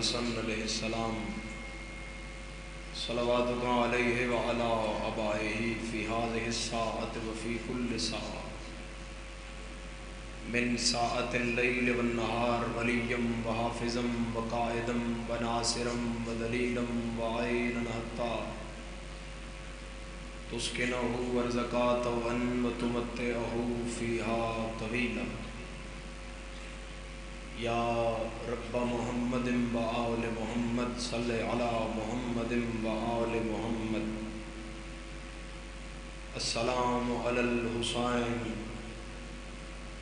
الحسن علیہ السلام صلوات علیہ وعلی آبائہ فی هذه الساعة وفی کل ساعة من ساعة الليل والنهار وليا وحافظا وقائدا وناصرا ودليلا وعينا حتى تسكنه وزكاة وتمتعه فيها طويلا یا رب محمد وآل محمد صلی علی محمد وآل محمد السلام علی الحسین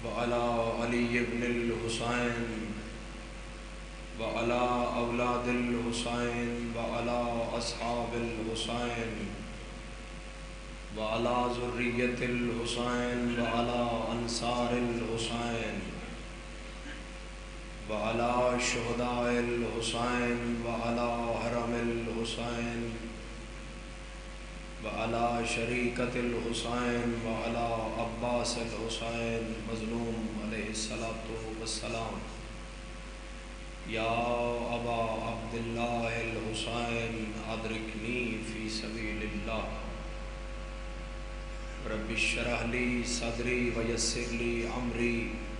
وعلی علی بن الحسین وعلی اولاد الحسین وعلی اصحاب الحسین وعلی ذریۃ الحسین وعلی انصار الحسین وعلى شهداء الحسين وعلى حرم الحسين وعلى شريكة الحسين وعلى عباس الحسين مظلوم عليه الصلاة والسلام يا أبا عبد الله الحسين أدركني في سبيل الله رب اشرح لي صدري ويسر لي أمري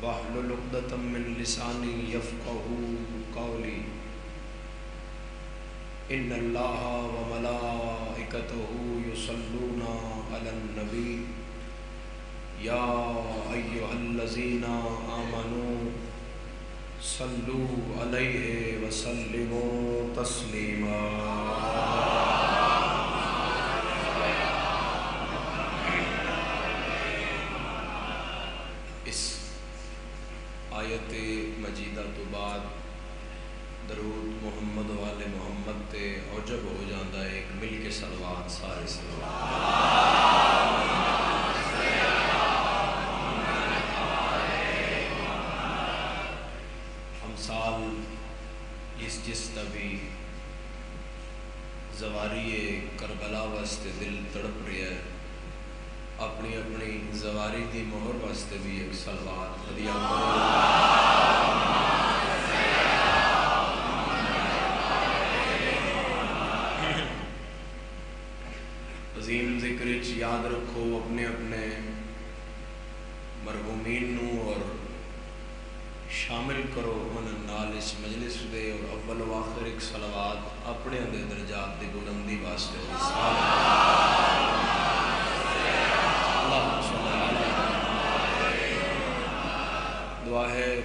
واحلل عقدۃ من لسانی یفقهوا قولی ان اللہ وملائکتہ یصلون علی النبی یا ایھا الذین آمنوا صلوا علیہ وسلموا تسلیما آیت مجیدہ تو بعد درود محمد والے محمد تے عجب ہو جاندہ ہے ایک مل کے صلوات سارے ہم سال جس تبھی زواری کربلا واسطے دل تڑپ رہا ہے اپنی اپنی زواری دی مہر واسطے بھی ایک صلوات ہدیہ عظیم ذکر یاد رکھو اپنے اپنے مرحومین نو اور شامل کرو من نال اس مجلس دے اور اول و آخر ایک صلوات اپنے اندر درجات دی بلندی واسطے دعا ہے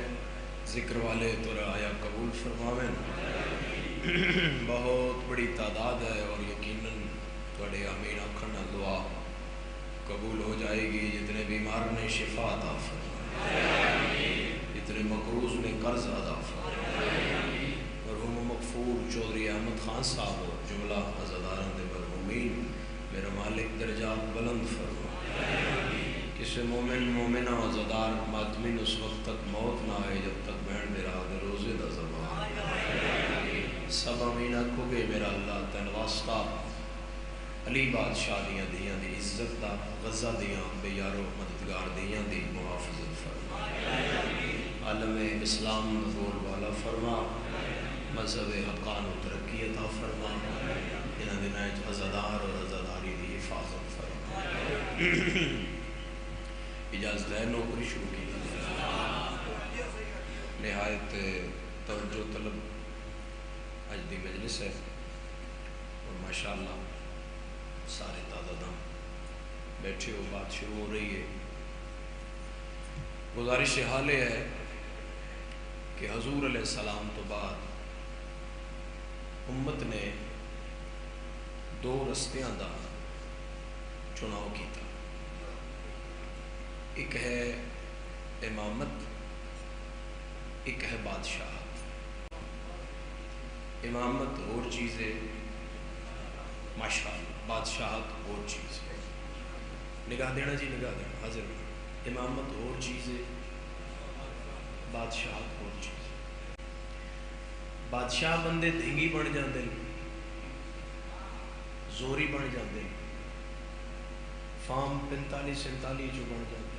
ذکر والے تو رعایا قبول فرماویں بہت بڑی تعداد ہے اور یقیناً تھوڑے آمین آکھنا دعا قبول ہو جائے گی جتنے بیمار نے شفا عطا فرمائے جتنے مقروض نے قرض ادا فرمائے مرحوم مغفور چودھری احمد خان صاحب اور جملہ عزاداران دے مرحومین میرا مالک درجات بلند فرمائے کسی مومن مومنہ عزادار ماتمین اس وقت تک موت نہ آئے جب تک بہن میرا دے روزے دا زبان سب امین آکھو گے میرا اللہ تین واسطہ علی بادشاہ دیاں دیاں دی عزت دا غزہ دیاں بے یارو مددگار دیاں دی محافظت فرما عالم اسلام نزول والا فرما مذہب حقان و ترقی عطا فرما انہاں دنائج عزادار اور عزاداری دی حفاظت فرما اجازت ہے نوکری شروع کی نہایت توجہ طلب آج دی مجلس ہے اور ماشاءاللہ سارے تازہ دم بیٹھے ہو بات شروع ہو رہی ہے گزارش حال ہے کہ حضور علیہ السلام تو بعد امت نے دو رستیاں دا چناؤ کیتا ایک ہے امامت ایک ہے بادشاہت امامت اور چیز ہے ماشاءاللہ بادشاہت اور چیز ہے نگاہ دینا جی نگاہ دینا حاضر امامت اور چیز ہے بادشاہت اور چیز ہے بادشاہ بندے دھنگی بن جاندے زوری بن جاندے فام 45-47 جو بن جاتے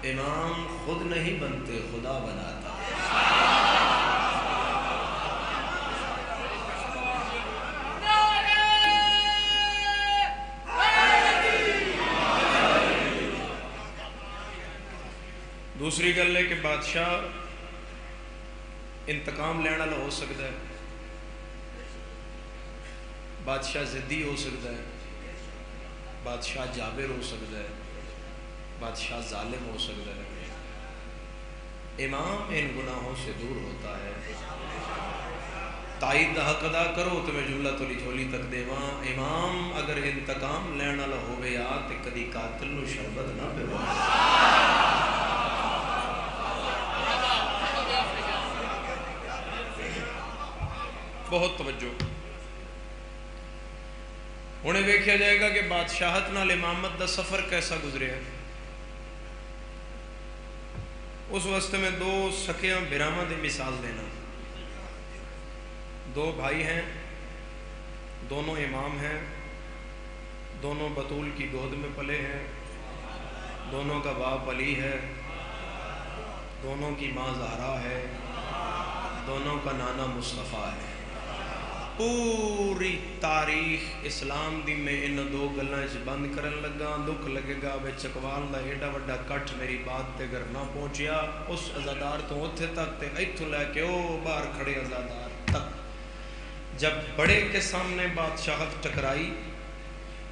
امام خود نہیں بنتے، خدا بناتا ہے۔ دوسری گل ہے کہ بادشاہ انتقام لینے والا ہو سکتا ہے، بادشاہ ضدی ہو سکتا ہے، بادشاہ جابر ہو سکتا ہے، بادشاہ ظالم ہو سکتا ہے۔ امام ان گناہوں سے دور ہوتا ہے۔ تائید دا حق ادا کرو تو میں جملہ تولی جھولی تک دے وہاں، امام اگر انتقام لینے والا ہوئے تے کدی قاتل نو شربت نہ پوا۔ بہت توجہ۔ انہیں دیکھا جائے گا کہ بادشاہت نال امامت دا سفر کیسا گزرے ہے۔ اس واسطے میں دو سکیاں براہماں دی مثال دینا۔ دو بھائی ہیں، دونوں امام ہیں، دونوں بطول کی گود میں پلے ہیں، دونوں کا باپ علی ہے، دونوں کی ماں زہرا ہے، دونوں کا نانا مصطفیٰ ہے۔ پوری تاریخ اسلام دی میں ان دو گلاں وچ بند کرن لگا، دکھ لگے گا وچ اقوال دا ایڈا وڈا کٹ میری بات تے اگر نہ پہنچیا، اس عزادار تو اتھے تک تے ایتھوں لے کے او باہر کھڑے عزادار تک، جب بڑے کے سامنے بادشاہت ٹکرائی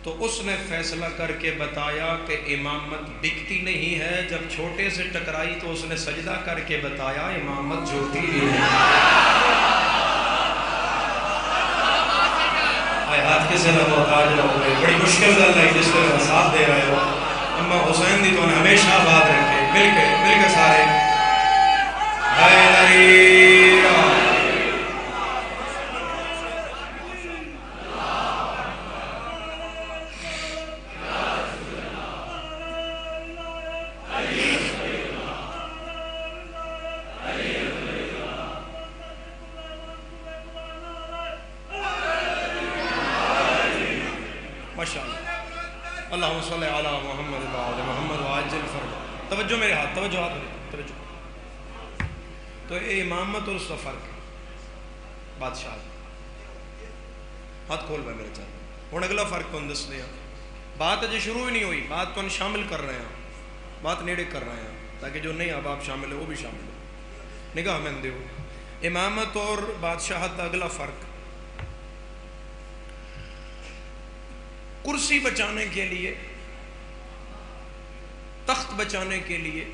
تو اس نے فیصلہ کر کے بتایا کہ امامت بکتی نہیں ہے۔ جب چھوٹے سے ٹکرائی تو اس نے سجدہ کر کے بتایا امامت جھوٹی ہی ہے۔ ہاتھ کسے نہ محتاج نہ ہوئے، بڑی مشکل گل ہے جس طرح ساتھ دے رہے ہو۔ اما حسین دی تو ہمیشہ آباد رکھے، مل کے سارے حیدری اللہم صلی علی محمد وعلی محمد وعجل فرج۔ توجہ میرے ہاتھ، توجہ ہاتھ، توجہ۔ تو اے امامت اور اس کا فرق ہے بادشاہ۔ ہاتھ کھول بھائی میرے چاہتے ہوں اگلا فرق تو دس دیا۔ بات اجے شروع ہی نہیں ہوئی، بات تو شامل کر رہے ہیں، بات نیڑے کر رہے ہیں تاکہ جو نہیں احباب شامل ہے وہ بھی شامل ہو۔ نگاہ میں دیو امامت اور بادشاہت کا اگلا فرق، کرسی بچانے کے لیے، تخت بچانے کے لیے،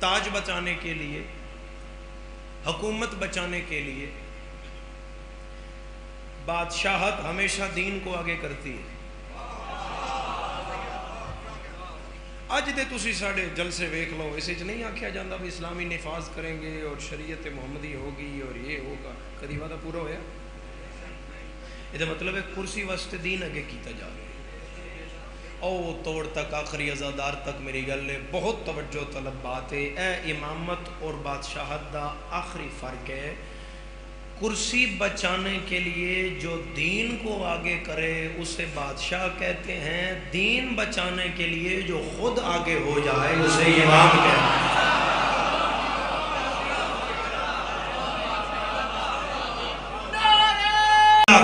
تاج بچانے کے لیے، حکومت بچانے کے لیے بادشاہت ہمیشہ دین کو آگے کرتی ہے۔ اج دے تسی ساڑھے جلسے ویکھ لو، اسے نہیں آکھیا جاندہ بھی اسلامی نفاذ کریں گے اور شریعت محمدی ہوگی اور یہ ہوگا، کدی وعدہ پورا ہویا؟ یہ مطلب ہے کرسی واسطے دین اگے کیتا جا رہا ہے۔ او توڑ تک آخری عزادار تک میری گل ہے، بہت توجہ طلب بات ہے۔ اے امامت اور بادشاہت دا آخری فرق ہے، کرسی بچانے کے لیے جو دین کو آگے کرے اسے بادشاہ کہتے ہیں، دین بچانے کے لیے جو خود آگے ہو جائے اسے امام کہتے ہیں۔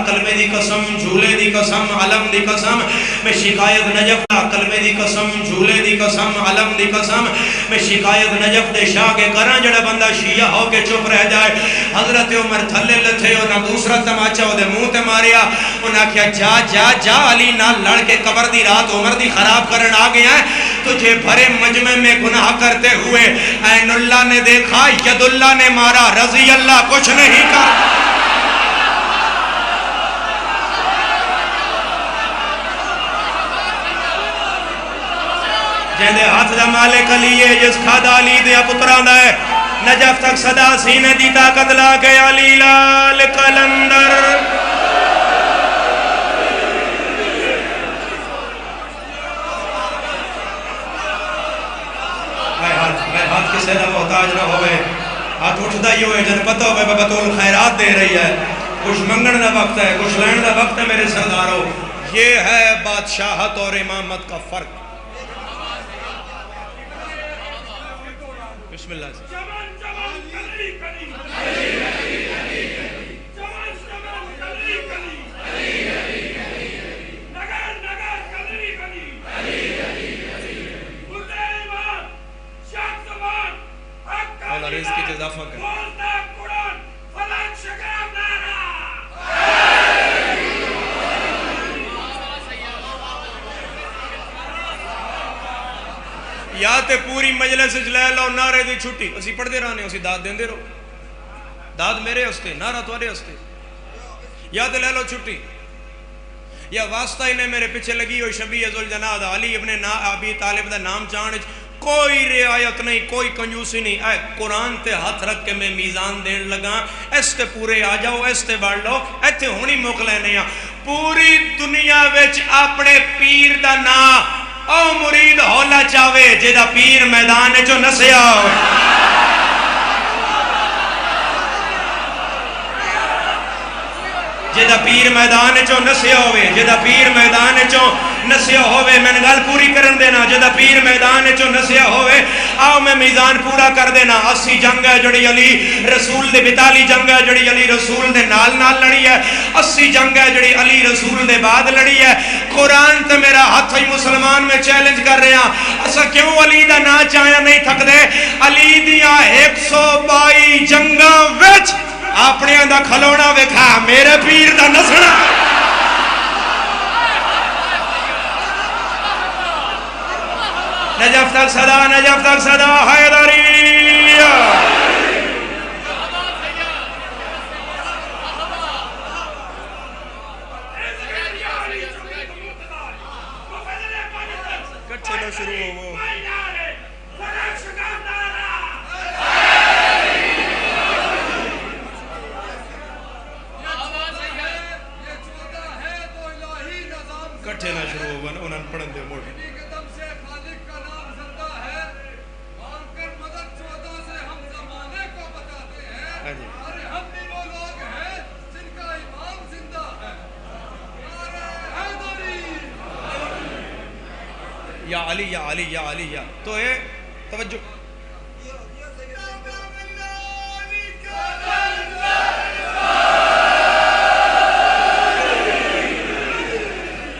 کلمے دی قسم، جھولے دی قسم، علم دی قسم، میں شکایت نجف کلمے دی قسم، جھولے دی قسم، علم دی قسم، میں شکایت نجف دے شاہ کے کراں جڑا بندہ شیعہ ہو کے چپ رہ جائے۔ حضرت عمر تھلے لتھے اور نہ دوسرا تماچا ہو دے منہ تے ماریا، انہاں کیا جا جا جا علی نہ لڑ کے قبر دی رات عمر دی خراب کرن آ گیا ہے، تجھے بھرے مجمع میں گناہ کرتے ہوئے عین اللہ نے دیکھا، ید اللہ نے مارا، رضی اللہ کچھ نہیں کر۔ جہندے ہاتھ دا مالک علی ہے، جس کھادا علی دیا پتران دا ہے، نجف تک صدا سینے دی طاقت لا کے علی لال کلندر۔ ہاتھ کسے نہ محتاج نہ ہوئے، ہاتھ اٹھتا ہی ہوئے، جن پتہ ہوئے بطول خیرات دے رہی ہے، کچھ منگن دا وقت ہے، کچھ لین دا وقت ہے میرے سرداروں۔ یہ ہے بادشاہت اور امامت کا فرق۔ بسم اللہ سے جوان جوان کلی کلی جوان جوان کلی کلی نگر نگر کلی کلی مردے ایمان شاک زبان حق کا مولا رزق کی اضافہ کر بولتا قرآن فلک شکر نارا یا تے پوری مجلس لے لو نعرے دی چھٹی اسی پڑھ دے رہنے اسی داد دیں دے رہو داد میرے ہستے نعرہ توارے ہستے یا تے لے لو چھٹی یا واسطہ انہیں میرے پیچھے لگی ہوئی شبیہ ذوالجناح علی ابن ابی طالب دا نام چاند کوئی رعایت نہیں کوئی کنجوسی نہیں اے قرآن تے ہاتھ رکھ کے میں میزان دین لگا اس تے پورے آ جاؤ اس تے بڑھ لو ایتھے ہونی موکلے نہیں پوری دنیا وچ اپنے پیر دا نام او مرید ہولا چاہوے جیدہ پیر میدان چو نسیا جیدہ پیر میدان چو نسیا ہوئے جیدہ پیر میدان چو نسیا ہوئے میں نے گل پوری کرن دینا جیدہ پیر میدان چو نسیا ہوئے آؤ میں میزان پورا کر دینا 80 جنگ ہے جڑی علی رسول دے 42 جنگ ہے جڑی علی رسول دے نال نال لڑی ہے 80 جنگ ہے جڑی علی رسول دے بعد لڑی ہے قرآن تے میرا ہاتھ ہی مسلمان میں چیلنج کر رہے ہیں اسا کیوں علی دا نا چاہیا نہیں تھک دے علی دیاں 122 جنگاں وچ اپنے دا کھلونا وکھا میرے پیر دا نسنا نجف تک صدا حیدری کٹھے لو شروع ہو وہ کٹھے نہ شروع ہو انہوں نے پڑھن دے موڑ یا علی یا علی یا علی یا تو ہے توجہ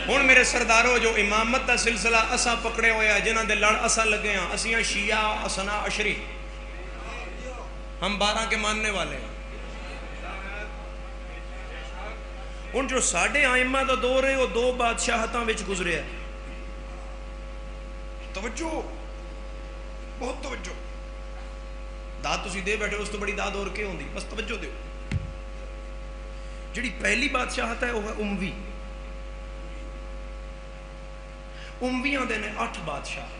ہون میرے سرداروں جو امامت دا سلسلہ اساں پکڑے ہویا جنہاں دے لڑ اساں لگے ہیں اسیاں شیعہ اسنا عشری ہم 12 کے ماننے والے ہیں ان جو ساڑھے آئمہ دا دور ہے وہ 2 بادشاہتاں وچ گزرے ہیں توجہ بہت توجہ داد تسی دے بیٹھے اس تو بڑی داد اور کے ہوندی بس توجہ دے جڑی پہلی بادشاہت ہے وہ ہے اموی امویاں دے نے 8 بادشاہ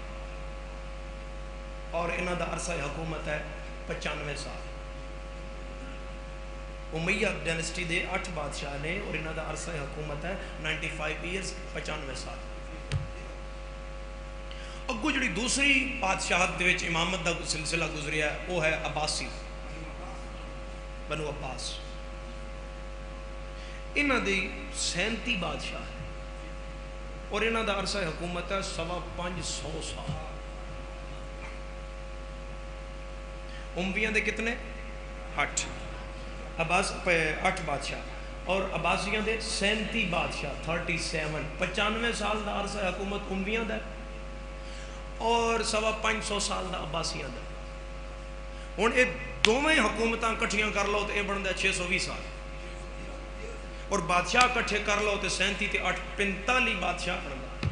اور انہاں دا عرصہ حکومت ہے 95 سال امیہ ڈینسٹی دے 8 بادشاہ نے اور انہاں دا عرصہ حکومت ہے 95 ایئرز 95 سال اگو جڑی دوسری بادشاہت دے وچ امامت دا سلسلہ گزریا ہے وہ ہے عباسی بنو عباس انہاں دی 37 بادشاہ ہے اور انہاں دا عرصہ حکومت ہے 550 سال امویاں دے کتنے 8 بادشاہ اور عباسیاں دے 37 بادشاہ 37 95 سال دا عرصہ حکومت امویاں دا اور 550 سال دا عباسیاں دا ہن اے دوویں حکومتاں کٹھیاں کر لو تے اے بندا 620 سال اور بادشاہ کٹھے کر لو تے 37 تے 8 45 بادشاہ بندا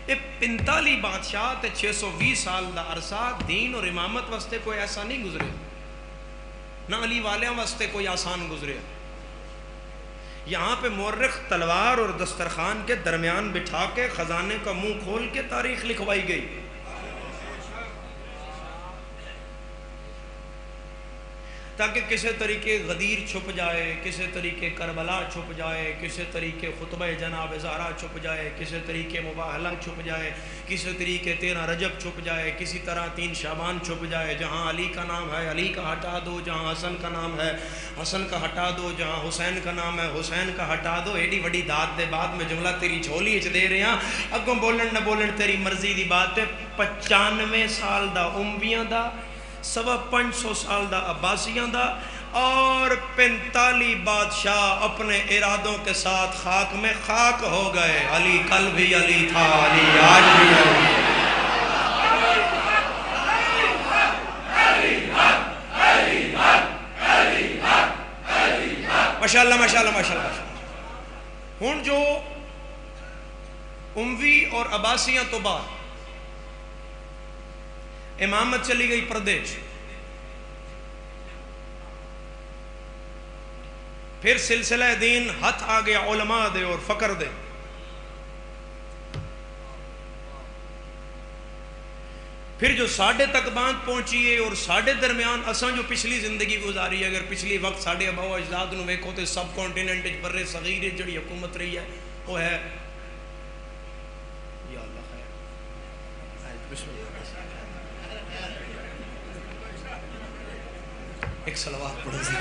اے 45 بادشاہ تے 620 سال دا عرصہ دین اور امامت واسطے کوئی ایسا نہیں گزرے نہ علی والیاں واسطے کوئی آسان گزرے یہاں پہ مورخ تلوار اور دسترخوان کے درمیان بٹھا کے خزانے کا منہ کھول کے تاریخ لکھوائی گئی تاکہ کسی طریقے غدیر چھپ جائے، کسی طریقے کربلا چھپ جائے، کسی طریقے خطبہ جناب زہرا چھپ جائے، کسی طریقے مباہلہ چھپ جائے، کسی طریقے 13 رجب چھپ جائے، کسی طرح 3 شعبان چھپ جائے۔ جہاں علی کا نام ہے علی کا ہٹا دو، جہاں حسن کا نام ہے حسن کا ہٹا دو، جہاں حسین کا نام ہے حسین کا ہٹا دو۔ ایڈی وڈی داد دے بعد میں جملہ تیری جھولی اچ دے رہے ہیں، اگوں بولن نہ بولن تیری مرضی دی بات ہے۔ 95 سال دا امویاں دا، 550 سال دا عباسیاں دا، اور 45 بادشاہ اپنے ارادوں کے ساتھ خاک میں خاک ہو گئے۔ علی کل بھی علی تھا، علی آج بھی علی۔ ماشاءاللہ ماشاءاللہ ماشاءاللہ۔ ہن جو اموی اور عباسیاں تو بعد امامت چلی گئی پردے چ، پھر سلسلہ دین ہاتھ آ گیا علماء دے اور فقر دے۔ پھر جو ساڑھے تک بات پہنچی ہے اور ساڑھے درمیان اساں جو پچھلی زندگی گزاری ہے، اگر پچھلی وقت ساڑھے ابا و اجداد نو ویکھو تے سب کانٹیننٹ بر صغیر جڑی حکومت رہی ہے وہ ہے یا اللہ خیر بسم اللہ ایک صلوات پڑھو سی۔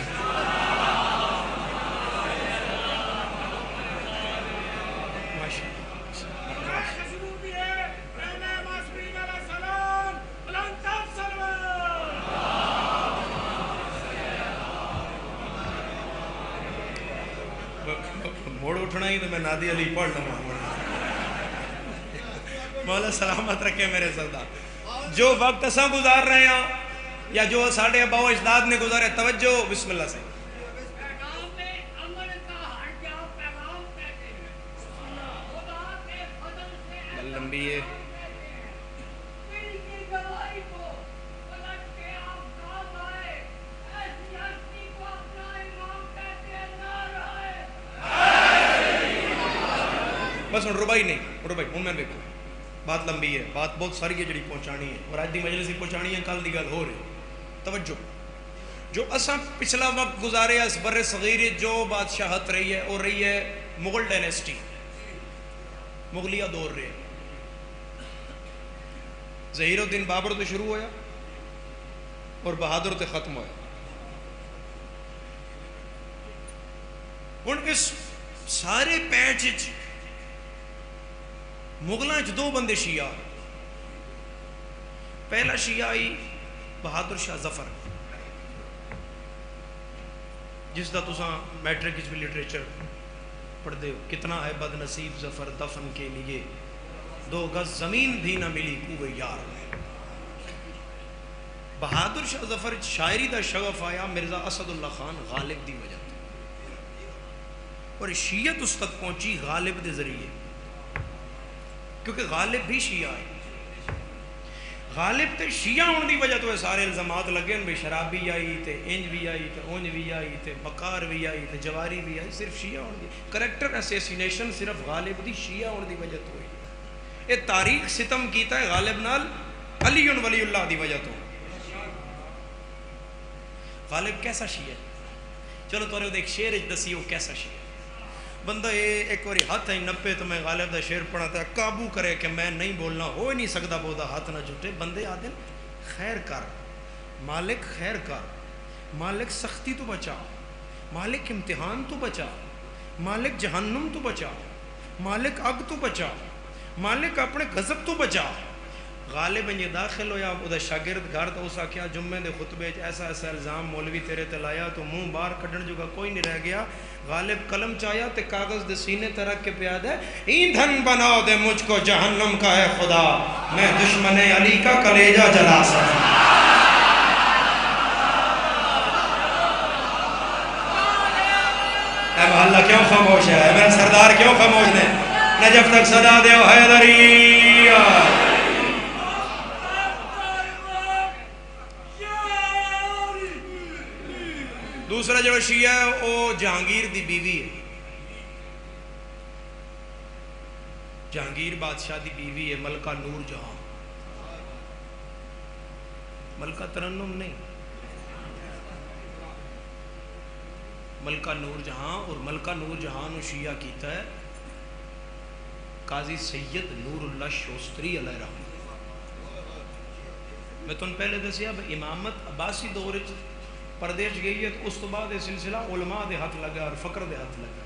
موڑ اٹھنا ہی تو میں نادی علی پڑھ لوں۔ مولا سلامت رکھے میرے سردار۔ جو وقت اساں گزار رہے ہیں یا جو ساڑھے ابا و اجداد نے گزارے، توجہ بسم اللہ سے۔ لمبی ہے بس ہوں ربائی نہیں، ربائی ہوں میں دیکھو بات لمبی ہے، بات بہت ساری ہے جڑی پہنچانی ہے اور آج دی مجلس ہی پہنچانی ہے، کل دی گل ہو رہی۔ توجہ، جو اساں پچھلا وقت گزارے اس بر صغیر جو بادشاہت رہی ہے اور رہی ہے مغل ڈائنیسٹی، مغلیہ دور رہے، ظہیر الدین بابر تو شروع ہویا اور بہادر تے ختم ہویا۔ ہن اس سارے پیچ مغلاں چ 2 بندے شیعہ، پہلا شیعہ بہادر شاہ ظفر، جس دا تساں میٹرک بھی لٹریچر پڑھ دے ہو، کتنا ہے بد نصیب ظفر دفن کے لیے 2 گز زمین بھی نہ ملی کوئے یار میں۔ بہادر شاہ ظفر شاعری دا شغف آیا مرزا اسد اللہ خان غالب دی وجہ اور شیعت اس تک پہنچی غالب دے ذریعے، کیونکہ غالب بھی شیعہ ہے۔ غالب تے شیعہ ہونے دی وجہ تو سارے الزامات لگے ہیں، بھئی شراب بھی آئی تے انج بھی آئی تے اونج بھی آئی تے بکار بھی آئی تے جواری بھی آئی، صرف شیعہ ہونے دی کریکٹر اسیسینیشن صرف غالب دی شیعہ ہونے دی وجہ تو ہوئی۔ یہ تاریخ ستم کیتا ہے غالب نال علی ولی اللہ دی وجہ تو۔ غالب کیسا شیعہ ہے؟ چلو تو ایک شعر دسی وہ کیسا شیعہ ہے۔ بندہ ایک باری ہاتھ ہی نپے تو میں غالب دا شعر پڑھا تھا، قابو کرے کہ میں نہیں بولنا ہو ہی نہیں سکتا، بودا ہاتھ نہ جھٹے۔ بندے آدھے خیر کر مالک، خیر کر مالک، سختی تو بچا مالک، امتحان تو بچا مالک، جہنم تو بچا مالک، اگ تو بچا مالک، اپنے غضب تو بچا۔ غالب یہ داخل ہویا، وہ شاگرد گھر تو اس آکھیا جمعے دے خطبے ایسا ایسا الزام مولوی تیرے تے لایا تو منہ باہر کڈن جو کوئی نہیں رہ گیا۔ غالب قلم چاہیا تے کاغذ دے سینے تے رکھ کے پیاد ہے، ایندھن بنا دے مجھ کو جہنم کا ہے خدا، میں دشمن علی کا کلیجہ جلا سکتا۔ اے محلہ کیوں خاموش ہے؟ اے میرے سردار کیوں خاموش نے؟ نجف تک صدا دیو حیدری۔ دوسرا جو شیعہ ہے وہ جہانگیر دی بیوی ہے، جہانگیر بادشاہ دی بیوی ہے، ملکہ نور جہاں، ملکہ ترنم نہیں، ملکہ نور جہاں، اور ملکہ نور جہاں نو شیعہ کیتا ہے قاضی سید نور اللہ شوستری علیہ رحمہ۔ میں تم پہلے دسیا امامت عباسی دور پردیش گئی ہے، تو اس تو بعد یہ سلسلہ علماء دے ہاتھ لگا اور فقر دے ہاتھ لگا۔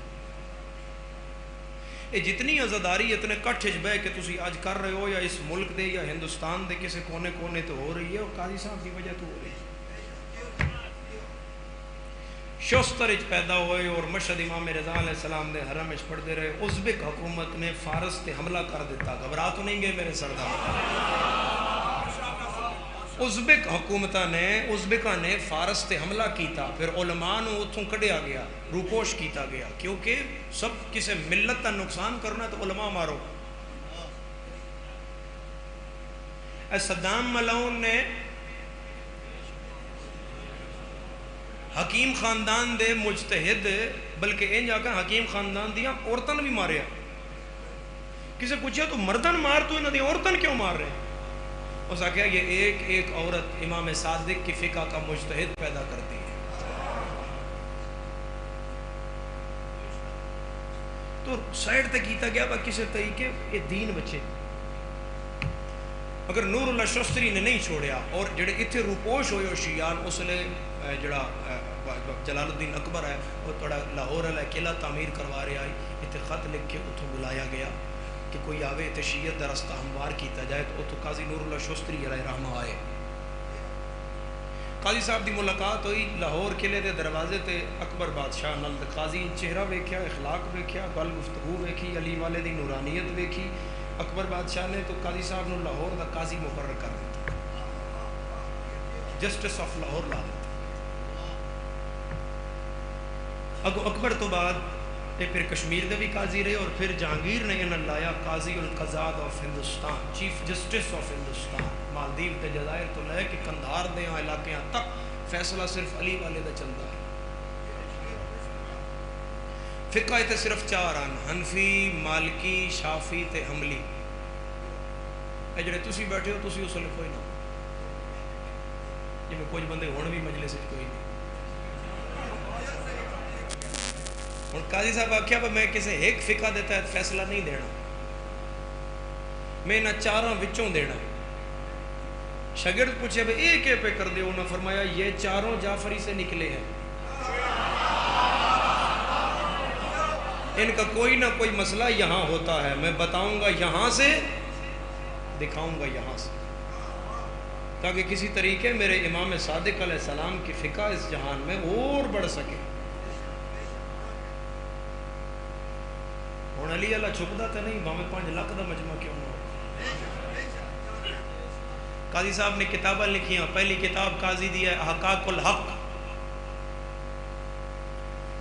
یہ جتنی عزاداری اتنے کٹھ بہ کے تسی آج کر رہے ہو، یا اس ملک دے یا ہندوستان دے کسی کونے کونے تو ہو رہی ہے، اور قاضی صاحب کی وجہ تو ہو رہی ہے۔ شوستر پیدا ہوئے اور مشہد امام رضا علیہ السلام دے حرم اچ پڑھتے رہے، ازبک حکومت نے فارس تے حملہ کر دیتا۔ گھبرا تو نہیں گئے میرے سردار؟ ازبک ازبکاں نے فارس تے حملہ کیتا، پھر علماء نو اتھوں کڈیا گیا، روپوش کیتا گیا، کیونکہ سب کسی ملت کا نقصان کرنا تو علماء مارو۔ اے صدام ملعون نے حکیم خاندان دے مجتہد، بلکہ انج آکھا حکیم خاندان دیا عورتاں بھی ماریا۔ کسی پوچھا تو مردن مار، تو انہاں دی عورتاں کیوں مار رہے ہیں؟ اس نے کہا یہ ایک ایک عورت امام صادق کی فقہ کا مجتہد پیدا کرتی ہے۔ تو سائڈ تے کیتا گیا با کسی طریقے یہ دین بچے۔ اگر نور اللہ شوستری نے نہیں چھوڑیا، اور جڑے اتھے روپوش ہوئے ہو شیعان، اس لئے جڑا جلال الدین اکبر ہے وہ تھوڑا لاہور علیہ قلعہ تعمیر کروا رہا ہے، اتھے خط لکھ کے اتھوں بلایا گیا کہ کوئی آوے تے شیعت دا رستہ ہموار کیتا جائے، تو اتھوں قاضی نور اللہ شوستری علیہ رحمہ آئے۔ قاضی صاحب دی ملاقات ہوئی لاہور قلعے دے دروازے تے اکبر بادشاہ نال۔ قاضی چہرہ ویکھیا، اخلاق ویکھیا، گل گفتگو ویکھی، علی والے دی نورانیت ویکھی۔ اکبر بادشاہ نے تو قاضی صاحب نو لاہور دا قاضی مقرر کر دیتا، جسٹس آف لاہور لا دیتا۔ اگو اکبر تو بعد تے پھر کشمیر دے بھی قاضی رہے، اور پھر جہانگیر نے انہاں لایا قاضی القضات of Hindustan, chief justice of Hindustan. Maldives تے جزائر تو لے کے قندھار دے علاقیاں تک فیصلہ صرف علی والے دا چلتا ہے۔ فقہ تے صرف چار ہیں، حنفی، مالکی، شافی تے حنبلی۔ اے جڑے تسی بیٹھے ہو تسی اس لئے کوئی نہ، جی میں کچھ بندے ہون بھی مجلس سے کوئی نہیں۔ اور قاضی صاحب آکھیا میں کسی ایک فقہ دیتا ہے فیصلہ نہیں دینا، میں نہ چاراں وچوں دینا۔ شاگرد پوچھے بھئی ایک پہ کر دے، انہوں نے فرمایا یہ چاروں جعفری سے نکلے ہیں، ان کا کوئی نہ کوئی مسئلہ یہاں ہوتا ہے، میں بتاؤں گا یہاں سے، دکھاؤں گا یہاں سے، تاکہ کسی طریقے میرے امام صادق علیہ السلام کی فقہ اس جہان میں اور بڑھ سکے۔ ہوں علی اللہ چھپدا تو نہیں، بھاویں 5 لاکھ دا مجمع کیوں نہ ہو۔ قاضی صاحب نے کتابیں لکھی ہیں، پہلی کتاب قاضی دی ہے احقاق الحق،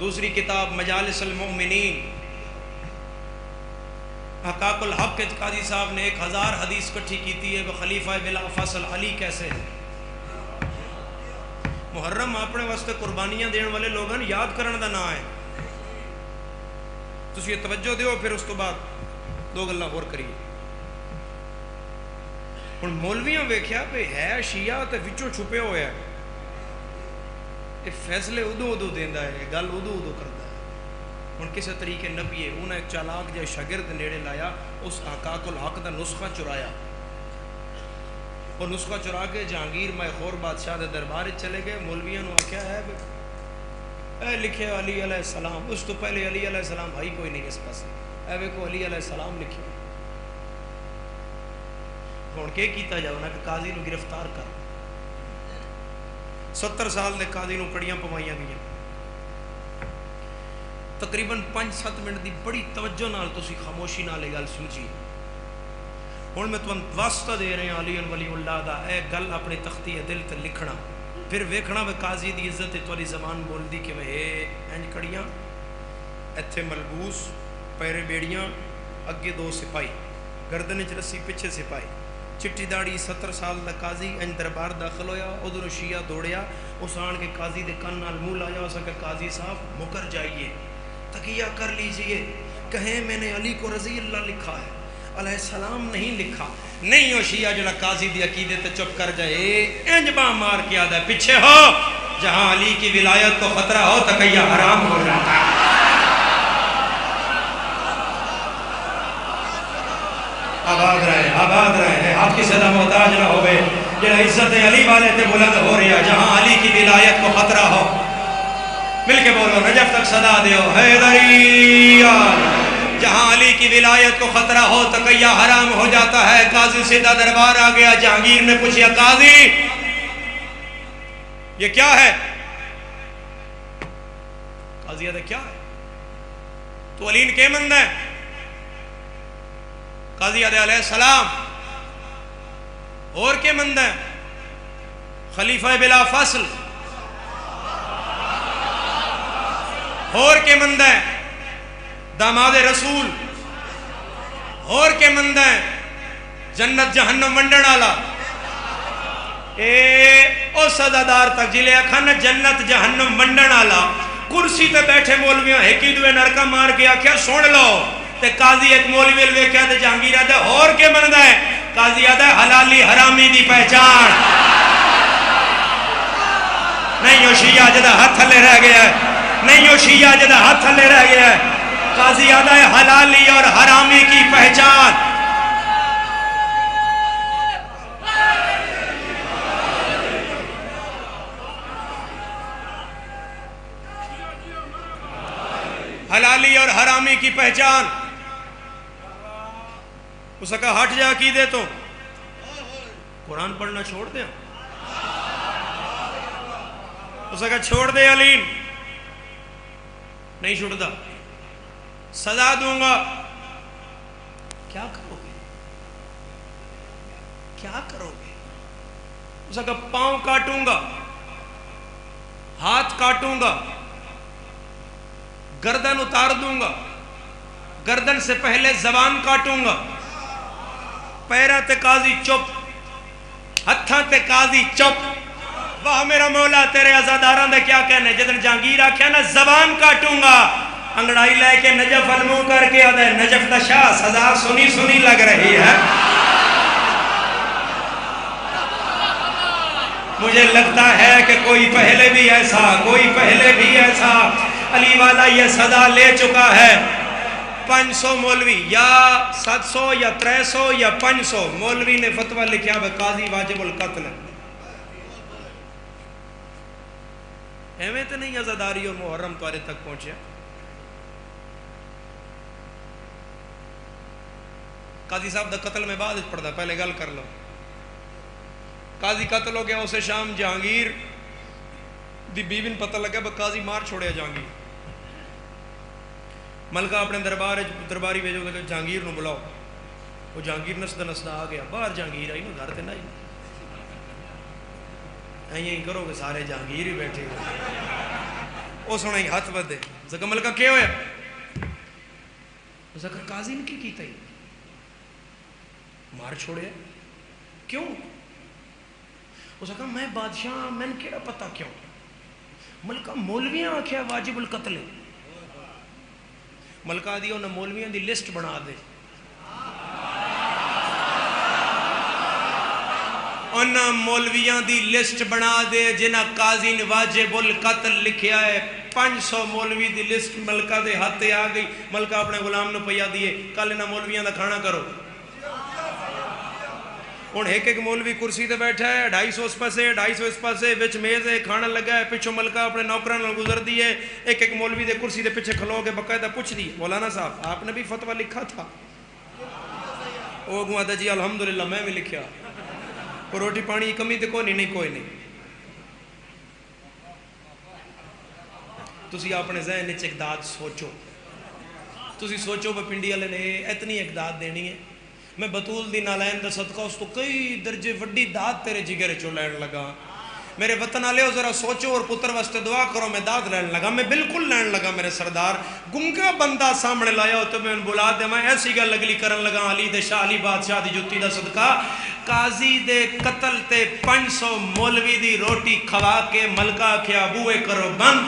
دوسری کتاب مجالس المؤمنین۔ احقاق الحق کے قاضی صاحب نے 1000 حدیث کٹھی کیتی ہے کہ خلیفہ بلا فصل علی کیسے ہے۔ محرم اپنے واسطے قربانیاں دین والے لوگوں یاد کرن دا نام ہے، تسی یہ توجہ دیو، پھر اس تو بعد دو گلاں اور کریے۔ ہن مولویاں ویکھیا پہ ہے شیعہ تے وچوں چھپے ہوئے ہیں، یہ فیصلے ادو دیندا ہے، گل ادو کردا ہے۔ ہن کسی طریقے نبیے انہیں ایک چالاک جے شاگرد نیڑے لایا، اس احقاق الحق دا نسخہ چرایا، اور نسخہ چرا کے جہانگیر میخور بادشاہ دے دربار چلے گئے۔ مولویاں نو آکھیا ہے اے لکھے علی علیہ السلام، اس تو پہلے علی علیہ السلام بھائی کوئی نہیں اس پاس، اے ویکھو علی علیہ السلام لکھے۔ ہن کے کیتا جاؤ نا کہ قاضی نو گرفتار کر، 70 سال دے قاضی نو کڑیاں پوائیاں گئیاں۔ تقریباً 5-7 منٹ دی بڑی توجہ نال تسی خاموشی نال گل سمجھی۔ ہن میں تمہیں واسطہ دے رہے ہیں علی ولی اللہ دا، اے گل اپنی تختی دل تے لکھنا، پھر ویکھنا میں قاضی دی عزت تواڈی زبان بول دی کہ میں انج کڑیاں، ایتھے ملبوس، پیرے بیڑیاں، اگے 2 سپاہی، گردن وچ رسی، پیچھے سپاہی، چٹی داڑھی، 70 سال دا قاضی انج دربار داخل ہویا، ادھر شیعہ دوڑیا، اس آن کے قاضی دے کن نال منہ لایا، اس کہ قاضی صاحب مکر جائیے، تقیہ کر لیجئے، کہیں میں نے علی کو رضی اللہ لکھا ہے، علیہ السلام نہیں لکھا۔ نہیں ہو شیعہ جڑا قاضی دی عقیدے تے چپ کر جائے، انج باں مار کے آدھا پیچھے ہو، جہاں علی کی ولایت کو خطرہ ہو تقیہ حرام ہو جاتا ہے. آباد رہے آپ کی صدا محتاج نہ ہوئے. جہاں عزت علی والے تے بلند ہو رہی ہے, جہاں علی کی ولایت کو خطرہ ہو. مل کے بولو, نجف تک صدا دیو, حیدری. جہاں علی کی ولایت کو خطرہ ہو تقیہ حرام ہو جاتا ہے. قاضی سیدھا دربار آ گیا. جہانگیر نے پوچھا, قاضی یہ کیا ہے؟ قاضی کہتا کیا ہے؟ تو علی کے مند ہے. قاضی علیہ السلام اور کے مند ہے؟ خلیفہ بلا فصل اور کے مند ہے؟ داماد رسول اور کے مند ہے؟ جنت جہنم ونڈن والا او سزادار تک جلے اکھن جنت جہنم ونڈن والا کرسی تے بیٹھے مولویاں ایک ہی دوے نرکا مار کے آکھیا سن لو. تے قاضی ایک مولوی ویکھیا تے جہانگیر آدھے اور کے مندا ہے؟ قاضی آدھے حلالی حرامی دی پہچان. نہیں وہ شیعہ جدا ہاتھ تھلے رہ گیا ہے, نہیں وہ شیعہ جدا ہاتھ تھلے رہ گیا ہے. قاضی آدھے حلالی اور حرامی کی پہچان. حلالی اور حرامی کی پہچان. اس کا ہٹ جا کی دے تو قرآن پڑھنا چھوڑ دیں. اس کا چھوڑ دے علی نہیں چھوڑتا, سزا دوں گا. کیا کرو گے؟ کیا کرو گے؟ اس کا پاؤں کاٹوں گا, ہاتھ کاٹوں گا, گردن اتار دوں گا, گردن سے پہلے زبان کاٹوں گا. پیرا تے قاضی چپ, ہتھاں تے قاضی چپ. واہ میرا مولا تیرے عزاداراں دے کیا کہنے. جدن جہانگیر آکھیا نا زبان کاٹوں گا, انگڑائی لے کے نجف المو کر کے آدھے نجف دا شاہ سزا سنی سنی لگ رہی ہے. مجھے لگتا ہے کہ کوئی پہلے بھی ایسا علی والا یہ سزا لے چکا ہے. 500 مولوی یا 700 یا 300 یا 500 مولوی نے فتوہ لکھیا ہے قاضی واجب القتل. ایویں تو نہیں عزاداری اور محرم توارے تک پہنچے. قاضی صاحب دا قتل میں بعد پڑھتا, پہلے گل کر لو. قاضی قتل ہو گیا. اسے شام جہانگیر دی بیوی پتہ لگا قاضی مار چھوڑیا. جہانگیر ملکہ اپنے درباری بھیجو کہ جہانگیر نو بلاؤ. وہ جہانگیر نسدہ نسدہ آ گیا باہر. جہانگیر آئی نا گھر تے نہیں یہی کرو کہ سارے جہانگیر ہی بیٹھے وہ سونا ہی ہاتھ بدے. زکا ملکہ کیا ہویا؟ زکا قاضی نے کی کیتا ہی مار چھوڑے. کیوں؟ اس نے کہا میں بادشاہ, میں نے کیڑا پتا کیوں. ملکہ مولویاں آکھیا واجب القتل. ملکہ دی انہاں مولویاں دی لسٹ بنا دے. انہاں مولویاں دی لسٹ بنا دے جنہاں قاضی نے واجب القتل لکھیا ہے. 500 مولوی دی لسٹ ملکہ دے ہاتھے آ گئی. ملکہ اپنے غلام نو پیا دیے کل انہاں مولویاں دا کھانا کرو. ہن ایک ایک مولوی کرسی تے بیٹھا ہے, 250 اس پاسے 250 اس پاسے, وچ میز ہے, کھانا لگا ہے. پیچھے ملکہ اپنے نوکراں نال گزر دی ہے. ایک ایک مولوی دے کرسی دے پیچھے کھلو کے باقاعدہ پوچھ دی, مولانا صاحب آپ نے بھی فتویٰ لکھا تھا؟ وہ گوا تھا جی الحمدللہ میں بھی لکھیا. کوئی روٹی پانی کمی تے کوئی نہیں. کوئی نہیں. تسی اپنے ذہن وچ اقداد سوچو. تسی سوچو کہ پنڈی والے نے اتنی اقداد دینی ہے. میں بطول دی نالین دا صدقہ اس تو کئی درجے وڈی داد تیرے جگر چو لین لگا. میرے وطن والے ذرا سوچو اور پتر واسطے دعا کرو. میں داد لین لگا, میں بالکل لین لگا. میرے سردار گنگا بندہ سامنے لایا ہو تو میں بلا دے. میں ایسی گل اگلی کرن لگا علی دے شاہ علی بادشاہ دی جتی دا صدقہ. قاضی دے قتل تے 500 مولوی دی روٹی کھوا کے ملکہ کیا بوئے کرو بند.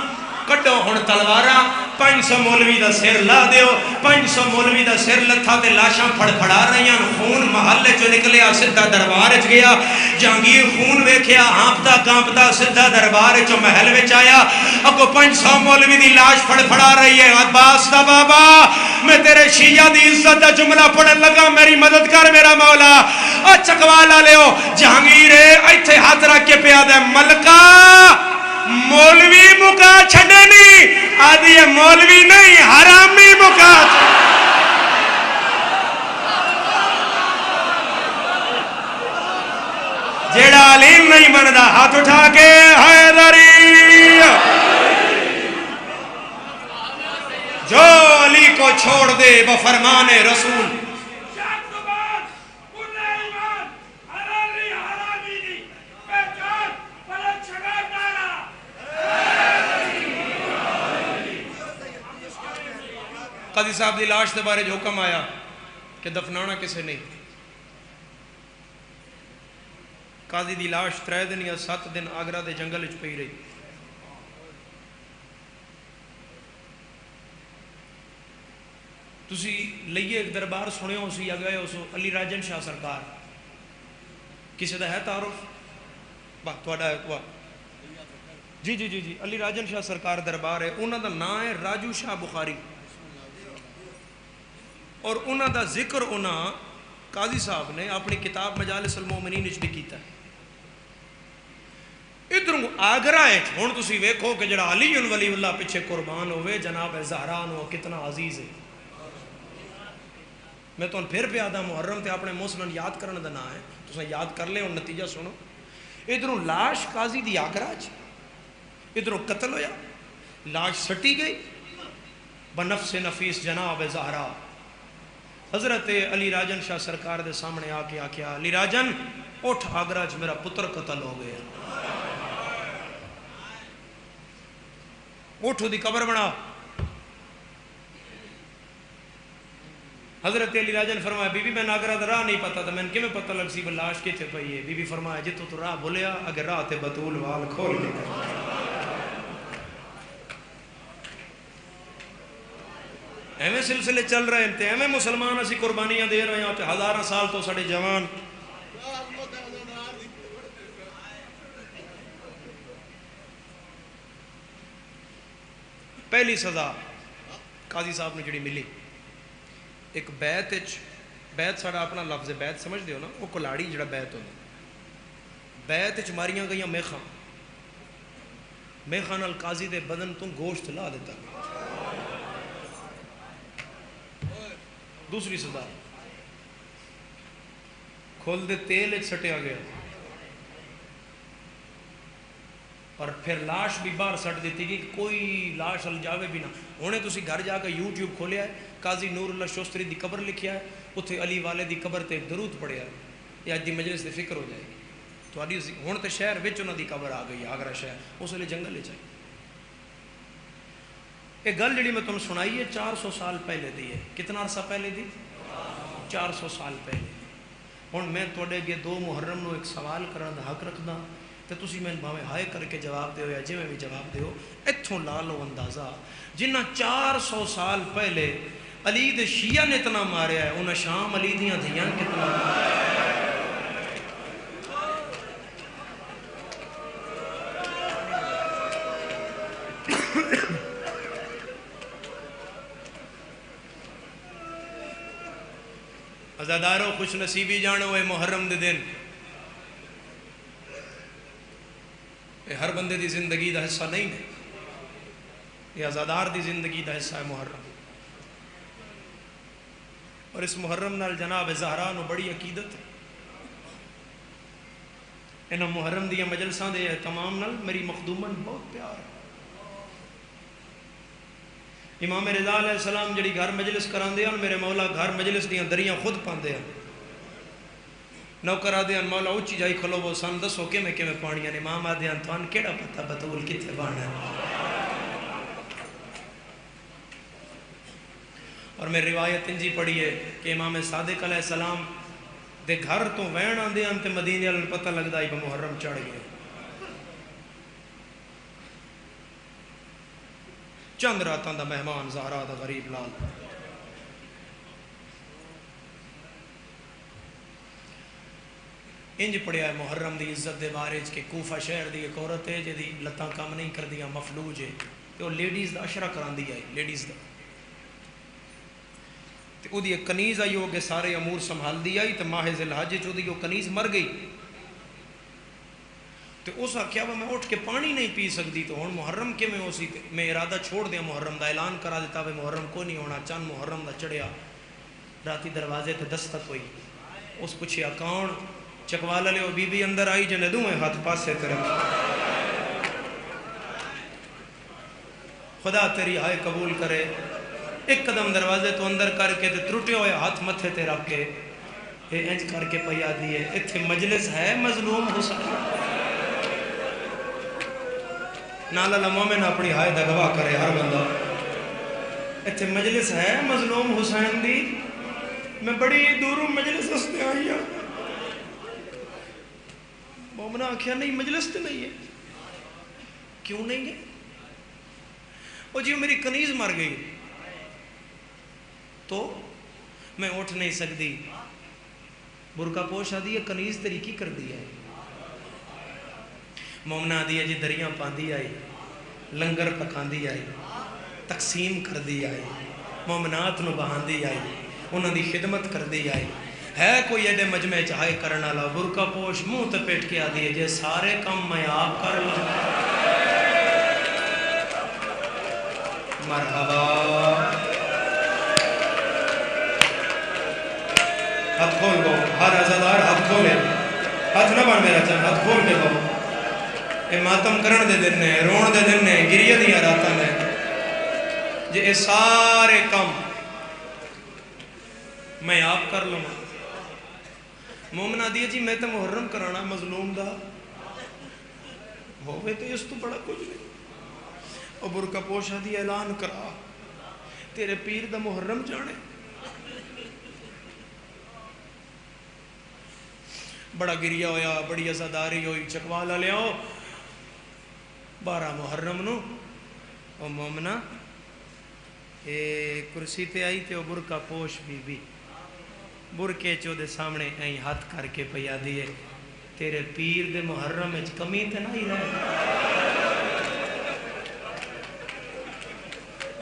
کڈو ہن تلواراں 500 مولوی دا سر لا دیو 500 مولوی دا سر لتھا تے لاشاں پھڑ پھڑا رہیاں خون محلے چ نکلیا سدھا دربار وچ گیا جہانگیر خون ویکھیا ہانپدا کانپدا سدھا دربار وچ محل وچ آیا اگو 500 مولوی دی لاش پھڑ پھڑا رہی ہے عباس دا بابا میں تیرے شیعہ دی عزت دا جملہ پڑھن لگا میری مدد کر میرا مولا او چکوالا لیو جہانگیر ایتھے ہاتھ رکھ کے پیا دے ملکہ مولوی مکا چھڑے نہیں آدھی ہے مولوی نہیں حرامی مکا جیڑا علیم نہیں بندہ ہاتھ اٹھا کے حیدری جو علی کو چھوڑ دے بفرمان رسول قاضی صاحب دی لاش دے بارے جو حکم آیا کہ دفنانا کسے نہیں قاضی دی لاش 3 دن یا 7 دن آگرہ دے جنگل وچ پئی رہی تسی لئیے ایک دربار سنے ہو سی اگئے ہو سو علی راجن شاہ سرکار کسی دا ہے تعارف بات توڑا ہے جی علی راجن شاہ سرکار دربار ہے انہوں دا نام ہے راجو شاہ بخاری اور انہوں دا ذکر انہوں قاضی صاحب نے اپنی کتاب مجالس المومنین وچ بھی کیتا ہے ادھر آگرہ ہے ہن تسی ویکھو کہ جڑا علی ولی اللہ پیچھے قربان ہوئے جناب زہران ہو کتنا عزیز ہے میں تو پھر پہ آدھا محرم تے اپنے موسمن یاد کرنے دا نام ہے تسا یاد کر لیں اور نتیجہ سنو ادھروں لاش قاضی دی آگرہ ادھروں قتل ہویا لاش سٹی گئی بنفس نفیس جناب زہرا حضرت علی راجن شاہ سرکار دے سامنے آ کے آکیا علی راجن اٹھ آگرہ چ میرا پتر قتل ہو گیا اٹھو دی قبر بنا حضرت علی راجن فرمایا بی بی میں آگرہ دا راہ نہیں پتا تھا میں نے کیوں پتہ لگ سی لاش کے تھے پئی ہے بی بی فرمایا جتو تو راہ بولیا اگر راہ تے بطول وال کھول کے ایویں سلسلے چل رہے ہیں ایویں مسلمان اسی قربانیاں دے رہے ہیں ہزاراں سال تو ساڑے جوان پہلی سزا قاضی صاحب نے جڑی ملی ایک بیت ساڑا اپنا لفظ بیت سمجھ دیو نا وہ کلاڑی جڑا بیت ہونا بیت ماریاں گئیاں میخان القاضی دے بدن تو گوشت لا دیتا دوسری سزا کھول دے تیل ایک سٹیا گیا اور پھر لاش بھی باہر سٹ دیتی گئی کوئی لاش ہل جاوے بھی نہ ہونے تو اسی گھر جا کے یوٹیوب کھولیا ہے قاضی نور اللہ شوستری دی قبر لکھیا ہے اتھے علی والے دی قبر تے درود پڑھیا ہے یہ آج دی مجلس دی فکر ہو جائے گی تو آدھی ہون تے شہر وچ انہاں دی قبر آ گئی آگرہ شہر اس لئے جنگل لے جائے ایک گل جڑی میں تم سنائی ہے 400 سال پہلے دی ہے کتنا عرصہ پہلے دی 400 سال پہلے ہن میں توڑے گے 2 محرم نو ایک سوال کرن دا حق رکھدا تے تسی میں بھاویں ہائے کر کے جواب دیو یا جویں بھی جواب دیو ایتھوں لا لو اندازہ جنہ 400 سال پہلے علی دے شیعہ نے اتنا ماریا ہے انہاں شام علی دیاں دھیاں کتنا ماریا ہے عزاداروں خوش نصیبی جانو اے محرم دے دن اے ہر بندے دی زندگی دا حصہ نہیں ہے یہ عزادار دی زندگی دا حصہ ہے محرم اور اس محرم نال جناب زہرا نو بڑی عقیدت ہے انہاں محرم دیا مجلساں دے تمام نال میری مخدومن بہت پیار ہے امام رضا علیہ السلام جڑی گھر مجلس کران دے ہیں میرے مولا گھر مجلس دیاں دریاں خود پاندے ہیں نوکر آدھے ہیں مولا اچھی جائی کھلو وہ سان دسو کہ میں پانیاں امام آدھے ہیں توان کیڑا پتہ بطول کتے بانا ہے اور میں روایت انجی پڑھی ہے کہ امام صادق علیہ السلام دے گھر تو وین آندے ہیں تے مدینے والے پتہ لگدا ہے کہ محرم چڑھ گئے چند راتاں دا مہمان زہرا دا غریب لال. انج پڑھیا ہے محرم دی عزت دے بارے کہ کوفہ شہر دی ایک عورت ہے جدی لتاں کام نہیں کردیاں مفلوج ہے تے وہ لیڈیز دا اشرا کراندی ہے لیڈیز دا تے او دی ایک کنیز آئی ہو کے سارے امور سنبھال دی آئی تے ماہ ذی الحج وچ دی وہ کنیز مر گئی تے اس آکھیا میں اٹھ کے پانی نہیں پی سکتی تو ہن محرم کیویں ہو سی میں ارادہ چھوڑ دیا محرم دا اعلان کرا دیتا وے محرم کو نہیں ہونا. چند محرم دا چڑھیا راتی دروازے تے دستک ہوئی. اس پوچھیا کون؟ چکوالا لے بی بی اندر آئی جنے دوں ہاتھ پاسے تے رکھ خدا تیری ہائے قبول کرے. ایک قدم دروازے تو اندر کر کے تے ترٹے ہوئے ہاتھ متھے تے رکھ کے اے انج کر کے پیا دیے ایتھے مجلس ہے مظلوم حسین نالا مومن اپنی ہائے دا گواہ کرے ہر بندہ. ایتھے مجلس ہے مظلوم حسین دی میں بڑی دوروں مجلس ہستے آئی ہوں. مومنہ آکھیا نہیں مجلس تے نہیں ہے. کیوں نہیں ہے؟ وہ جی میری کنیز مر گئی تو میں اٹھ نہیں سکتی. برقع پوش آدھی ہے کنیز تیری کی کر دی ہے؟ مومنہ آدھی ہے جی دریاں پاندی آئی لنگر پکاندی آئی تقسیم کر دی آئی مومنات نو بہاندی آئی انہوں دی خدمت کر دی آئی. ہے کوئی ایڈے مجمع چاہے کرنا لا برقع پوش منہ تے پیٹ کے آدھی ہے جے سارے کم میں آپ کر لوں. مرحبا ہاتھ کھول گو ہر عزادار ہاتھ کھولے ہاتھ نہ بن میرا چند ہاتھ کھول کے گو. اے ماتم کرن دے دن نے رون دے دن نے گریہ دیا راتاں نے جے اے سارے کم میں آپ کر لوں. مومنہ دیئے جی میں تو محرم کرانا مظلوم دا ہوئے تو اس تو بڑا کچھ نہیں. اور برقع پوشہ دی اعلان کرا تیرے پیر دا محرم جانے. بڑا گریہ ہویا بڑی عزاداری ہوئی. چکوالا لے آؤ 12 محرم نو او مومنہ کرسی تے آئی تے او برقع پوش بی بی برکے چو دے سامنے این ہاتھ کر کے پیا دیئے تیرے پیر دے محرم اچ کمی تے نہیں رہے.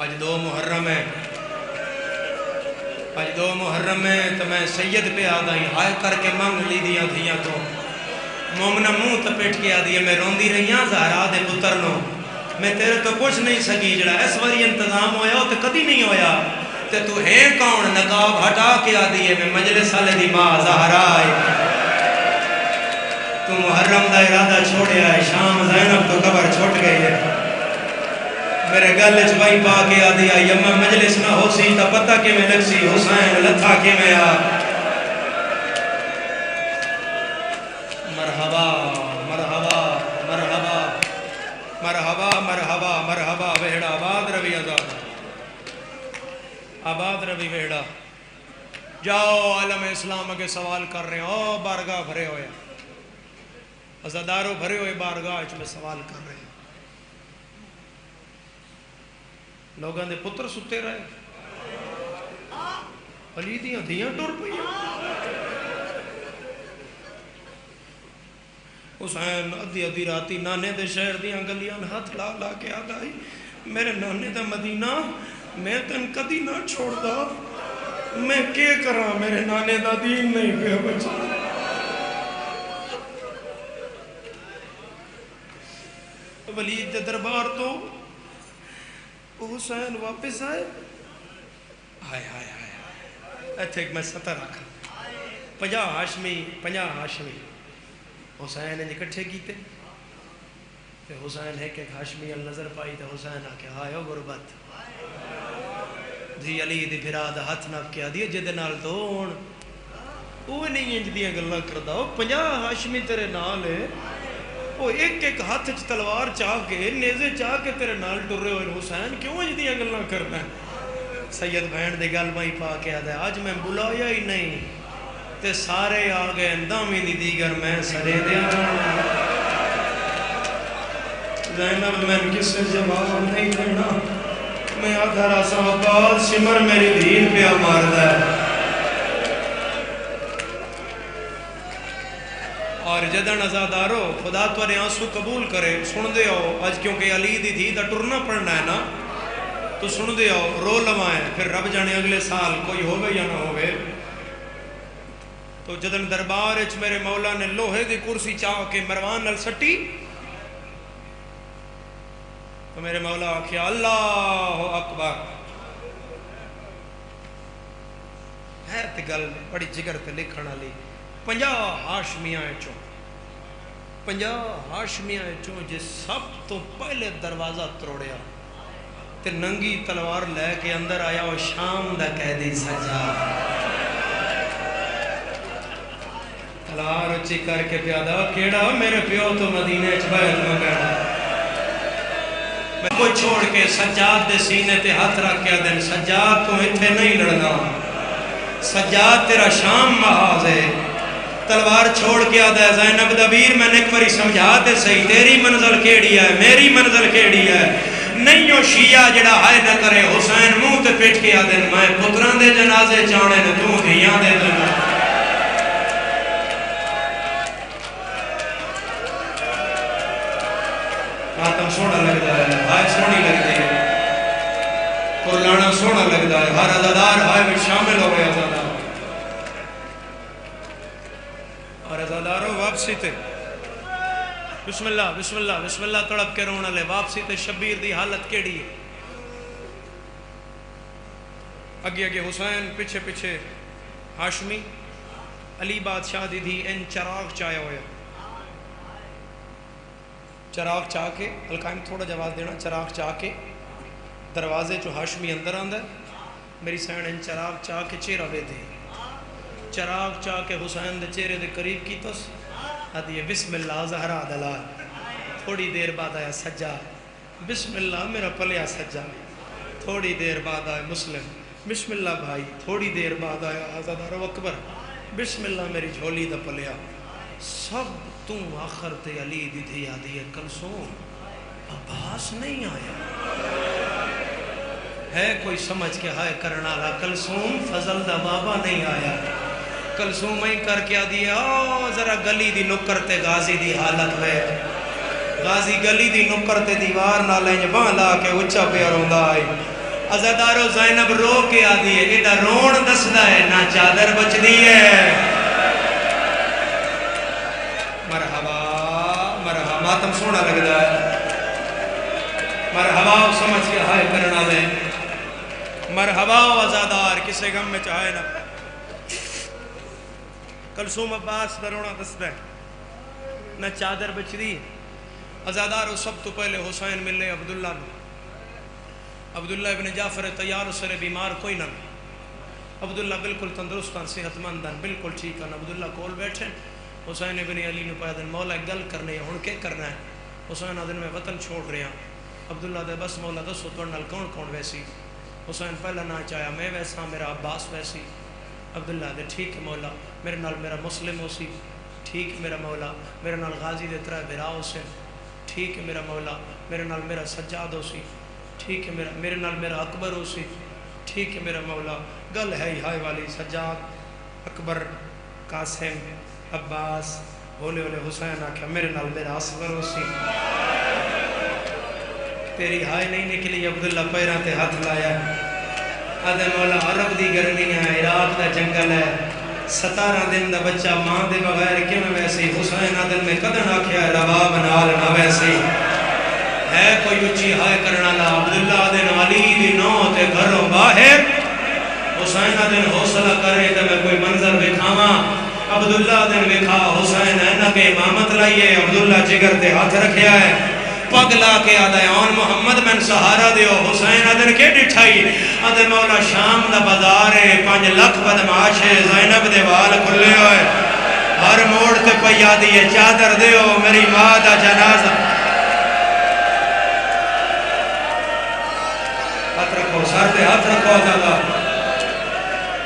آج 2 محرم ہے آج 2 محرم ہے تو میں سید پہ آدھائی ہائے کر کے مانگ لی دیا دھیاں تو مومنہ منہ تپیٹ کے آدھی ہے میں روندی رہی ہاں زہرا دے پتر نو میں تیرے تو کچھ نہیں سکی جڑا اس واری انتظام ہویا تو کدی نہیں ہویا تے تو ہے کون نقاب ہٹا کے آدھی ہے میں مجلس والے دی ماں زہرا ہے. تو محرم دا ارادہ چھوڑیا ہے شام زینب تو قبر چھوٹ گئی ہے میرے گل چوائی پا کے آدھی ہے یمہ مجلس نہ ہو سی تا پتہ کے میں لگ سی حسین لتھا کے میں آ. مرحبا مرحبا مرحبا مرحبا مرحبا مرحبا ویڑا آباد روی آزاد آباد روی ویڑا. جاؤ عالم اسلام کے سوال کر رہے ہیں او بارگاہ بھرے ہوئے عزاداروں بھرے ہوئے بارگاہ اچھ میں سوال کر رہے ہیں. لوگاں دے پتر ستے رہے علی دیاں دیاں ٹور پئی حسین ادھی راتی نانے دے شہر دیاں گلیاں ہاتھ لا لا کے آدھا ہی میرے نانے دا مدینہ میں تن کدی نہ چھوڑ دا میں کیا کرا میرے نانے دا دین نہیں پہ بچا. ولید دے دربار تو حسین واپس آئے ہائے ہائے ہائے ایتھے ایک میں 70 رکھا 50 ہاشمی حسین نے اکٹھے کیتے تے حسین ہے کہ ہاشمی النظر پائی تے حسین آکے آئے ہو غربت دھی علی دی بھرا دا ہاتھ ناپ کیا دیئے جدے نال دون وہ نہیں انج دیاں گلہ کردہ 50 ہاشمی تیرے نال ہے وہ ایک ہاتھ تلوار چاہ کے نیزے چاہ کے تیرے نال ٹر رہے ہوئے حسین کیوں انج دیاں گلہ کرنا ہے. سید بہن دے گل بائی پا کے آدھا آج میں بلایا ہی نہیں تے سارے آگئے اندامی دی دیگر میں سرے دیا زینب میں کس سے جواب نہیں دینا میں آدھا راسا عباس شمر میری دین پہ ماردا ہے اور جدن ازادارو خدا تورے آنسو قبول کرے سن دے ہو آج کیونکہ علی دی تھی دا ٹرنا پڑنا ہے نا تو سن دے ہو رو لوائیں پھر رب جانے اگلے سال کوئی ہوگے یا نہ ہوگے تو جدن دربار اچ میرے مولا نے لوہے دی کرسی چاہ کے مروان نل سٹی تو میرے مولا آکھیا اللہ اکبر ہے تے گل بڑی جگر تے لکھنا لی 50 ہاشمیاں چوں 50 ہاشمیاں چوں جے سب تو پہلے دروازہ تروڑیا تے ننگی تلوار لے کے اندر آیا وہ شام دا قیدی سجاد تلوار اچھی کر کے پیادا کیڑا میرے پیو تو مدینے چ بیعت منگنا میں کوئی چھوڑ کے سجاد دے سینے تے ہاتھ رکھ کے دن سجاد تو اتھے نہیں لڑنا سجاد تیرا شام محاذ ہے تلوار چھوڑ کے آدھا ہے زینب دبیر میں نے ایک باری سمجھا دے صحیح تیری منزل کیڑی ہے میری منزل کیڑی ہے نہیں ہو شیعہ جڑا ہائے نہ کرے حسین منہ تے پیٹ کے آدھے میں پتران دے جنازے چانے نے تو دھیاں دے دے آتم سونا لگتا ہے ہائے سونی لگتی ہے قرلانا سونا لگتا ہے ہر عزادار ہائے بھی شامل ہو گئے عزادار اور عزاداروں واپسی تے بسم اللہ تڑپ کے رونا لے واپسی تے شبیر دی حالت کیڑی ہے اگے اگے حسین پیچھے پیچھے ہاشمی علی بادشاہ دی تھی ان چراغ چایا ہویا چراغ چاہ کے القائم تھوڑا جواز دینا چراغ چاہ کے دروازے جو ہاشمی اندر آندہ ہے میری سین ان چراغ چاہ کے چہرہ بے دے چراغ چاہ کے حسین دے چہرے دے قریب کی تس آدھی بسم اللہ زہرہ دلال تھوڑی دیر بعد آیا سجاد بسم اللہ میرا پلیا سجاد تھوڑی دیر بعد آیا مسلم بسم اللہ بھائی تھوڑی دیر بعد آیا آزادار اکبر بسم اللہ میری جھولی دا پلیا سب تو آخر تے علی دی تھی آدھی کلثوم عباس نہیں آیا ہے کوئی سمجھ کے ہائے کرنا لا کلثوم فضل دا بابا نہیں آیا کلثوم ہی کر کے آدھی آؤ ذرا گلی دی نکر تے غازی دی حالت ہے غازی گلی دی نکر تے دیوار نہ لیں باں لا کے اچھا پہ روندا آئی عزادارو زینب رو کے آدھی ہے ایڈا رون دسدا ہے نہ چادر بچ دی ہے مرحبا مرحبا ماتم سونا لگدا ہے مرحبا سمجھ کے ہائے کرنا لے مرحبا عزادار کسے غم میں چاہے نہ کلثوم عباس درونا دستا ہے نہ چادر بچ دی عزادارو سب تو پہلے حسین ملے عبداللہ ابن جعفر تیار سر بیمار کوئی نہ عبداللہ بالکل تندرستان صحت مندان بالکل ٹھیک ہے عبداللہ کول بیٹھے حسین ابن علی نے پایا دن مولا گل کرنے ہیں ہن کے کرنا ہے حسین آدن میں وطن چھوڑ رہے ہیں عبداللہ دے بس مولا دسو تورنال کون کون ویسی حسین پہلا نہ چاہیا میں ویسا میرا عباس ویسی عبداللہ دے ٹھیک ہے مولا میرے نال میرا مسلم ہو سی ٹھیک ہے میرا مولا میرے نال غازی دے طرح برا ہو سے ٹھیک ہے میرا مولا میرے نال میرا سجاد ہو سی ٹھیک ہے میرے نال میرا اکبر ہو سی ٹھیک ہے میرا مولا گل ہے ہی ہائے والی سجاد اکبر قاسم عباس بولے بولے حسین آکھا میرے نال میرا اصغر ہو سی تیری ہائے نہیں نکلی عبداللہ پیران تے ہاتھ لایا آدھے مولا عرب دی گرمی ہے عراق دا جنگل ہے 17 دن دا بچہ ماں دے بغیر کیوں ویسی حسین آدھن میں قدن آکھیا رباب نال نہ ویسی ہے کوئی اچھی ہائے کرنا لا عبداللہ آدھن علی دی نو تے گھروں باہر حسین آدھن حوصلہ کرے تے میں کوئی منظر بکھاما عبداللہ آدھن بکھا حسین اینہ کے امامت لائیے عبداللہ جگر تے ہاتھ رکھیا ہے پگ لا کے آدھے آن محمد میں سہارا دیو حسین آدھن کے ڈٹھائی آدھے مولا شام دا بازار ہے 5 لکھ بدماش ہے زینب دے وال کھلے ہوئے ہر موڑ تے پیا دیئے چادر دیو میری ماں دا جنازہ ہاتھ رکھو سر دے ہاتھ رکھو آدھا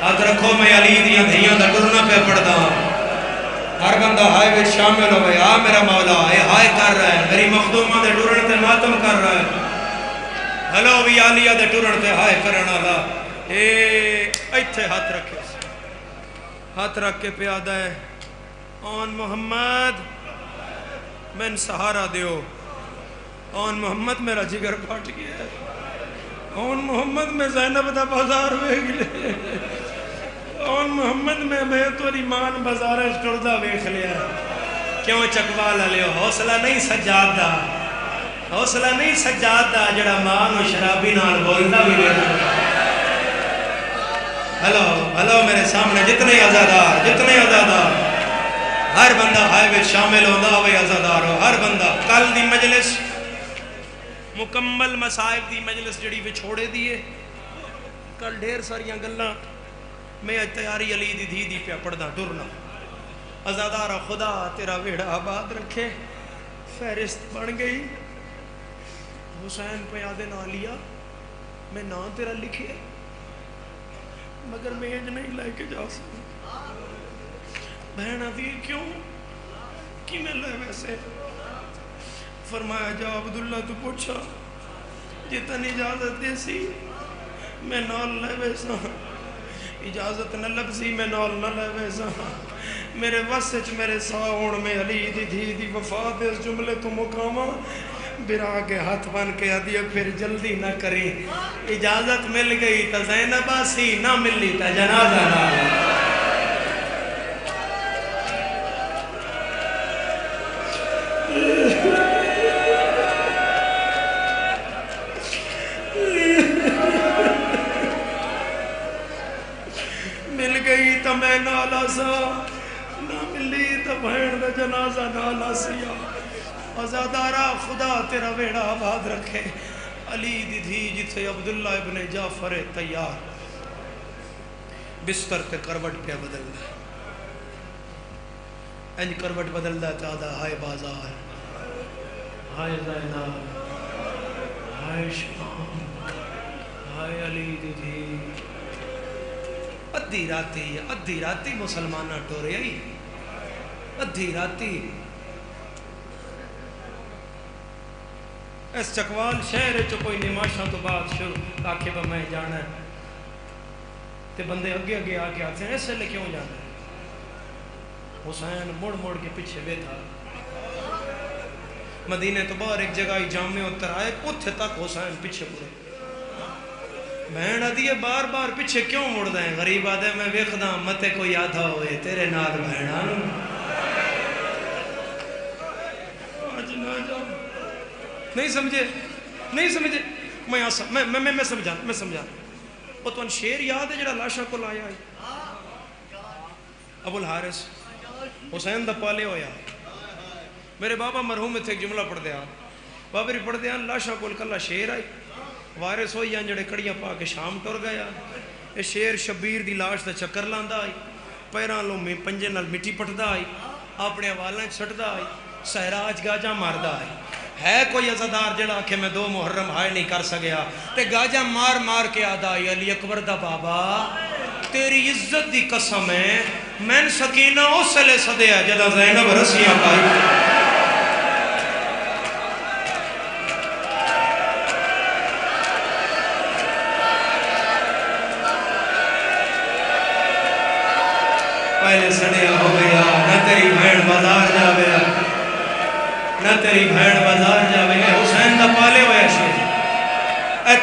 ہاتھ رکھو میں علی دیاں دھیاں دا ڈرنا پہ پڑھدا ہر بندہ ہائے وچ شامل ہوئے میرا مولا اے ہائے کر رہا ہے میری مخدومہ دے ڈرن تے ماتم کر رہا ہے ہلو بھی آلیہ دے ٹرن تے ہائے کرن والا اے ایتھے ہاتھ رکھے ہاتھ رکھ کے پیادہ ہے آن محمد میں سہارا دیو آن محمد میرا جگر پھٹ گیا ہے آن محمد میں زینب دا بازار ویکھ لے آن محمد میں توری مان بازار ٹردا ویکھ لیا کیوں چکوالا لیو حوصلہ نہیں سجاد دا حوصلہ نہیں سجاد دا جڑا مان و شرابی نال بولتا بھی نہیں ہلو میرے سامنے جتنے آزادار ہر بندہ ہائے وچ شامل ہوتا ہوئے آزادار ہو ہر بندہ کل دی مجلس مکمل مصائب دی مجلس جڑی وچھوڑے دیئے کل ڈھیر ساریاں گلاں میں تیاری علی دی دھی دی پہ پڑھنا ٹرنا آزادارہ خدا تیرا ویڑا آباد رکھے فہرست بن گئی حسین پہ یاد نہ لیا میں نا تیرا لکھے مگر میں اج نہیں لے کے جا سکتا بہن آدھی کیوں کی میں لے ویسے فرمایا جا عبداللہ تو پوچھا جتنی اجازت دے سی میں نال لے ویسا اجازت نہ لب سی میں نال نہ لے ویسا میرے وسچ میرے ساؤن میں علی دی دھی دی وفات اس جملے تو مقامہ برا کے ہاتھ بن کے آدیا پھر جلدی نہ کریں اجازت مل گئی تا زینب آسی نہ ملی تا جنازہ نہ مل گئی تا میں نالا سا نہ ملی تا بہن دا جنازہ نالا سیا آزادارہ خدا تیرا ویڑا آباد رکھے علی دی دھی جتھے عبداللہ ابن جعفر تیار بستر تے کروٹ پہ بدل دا انج کروٹ بدل دا چاہدا ہائے بازار ہائے زینب ہائے شام ہائے علی دی دھی ادھی راتی مسلمانہ ٹورے آئی ادھی راتی اس چکوال شہر چو کوئی نماشاں تو بعد شروع آکھے با میں جانا ہے تے بندے اگے آکے آتے ہیں ایسے لے کیوں جانا ہے حسین مڑ کے پیچھے بیٹھا مدینے تو باہر ایک جگہ جامع اتر آئے اتھے تک حسین پیچھے پورے بہن آدھی بار بار پیچھے کیوں مڑ دائیں غریب آدھے میں ویخداں متے کو یادہ ہوئے تیرے نال بہنان آج نہ جاؤ نہیں سمجھے میں سمجھا وہ تو ان شیر یاد ہے جڑا لاشا کو لایا ہے ابو الحارث حسین دا پالے ہویا میرے بابا مرحوم میں تھے ایک جملہ پڑھ دیا بابا ری پڑھ دیا لاشا کو کلا شیر آئی وارث ہوئی جڑے کڑیاں پا کے شام ٹر گیا یہ شیر شبیر دی لاش دا چکر لاندا آئی پیران لوں میں پنجے نال مٹی پٹدا آئی اپنے حوالیں چھٹدا آئی سہراج گاجاں ماردا آئی ہے کوئی عزادار جڑا کہ میں 2 محرم ہائے نہیں کر سکیا تے گاجاں مار کے آدھا آئی علی اکبر دا بابا تیری عزت دی قسم ہے میں سکینہ اس لے صدیا جدا زینب رسیاں پائی پہلے سڑیا ہو گیا نہ تیری بھیڑ بازار جاویا نہ تیری بھیڑ بازار جاویا حسین دا پالے ہویا شیر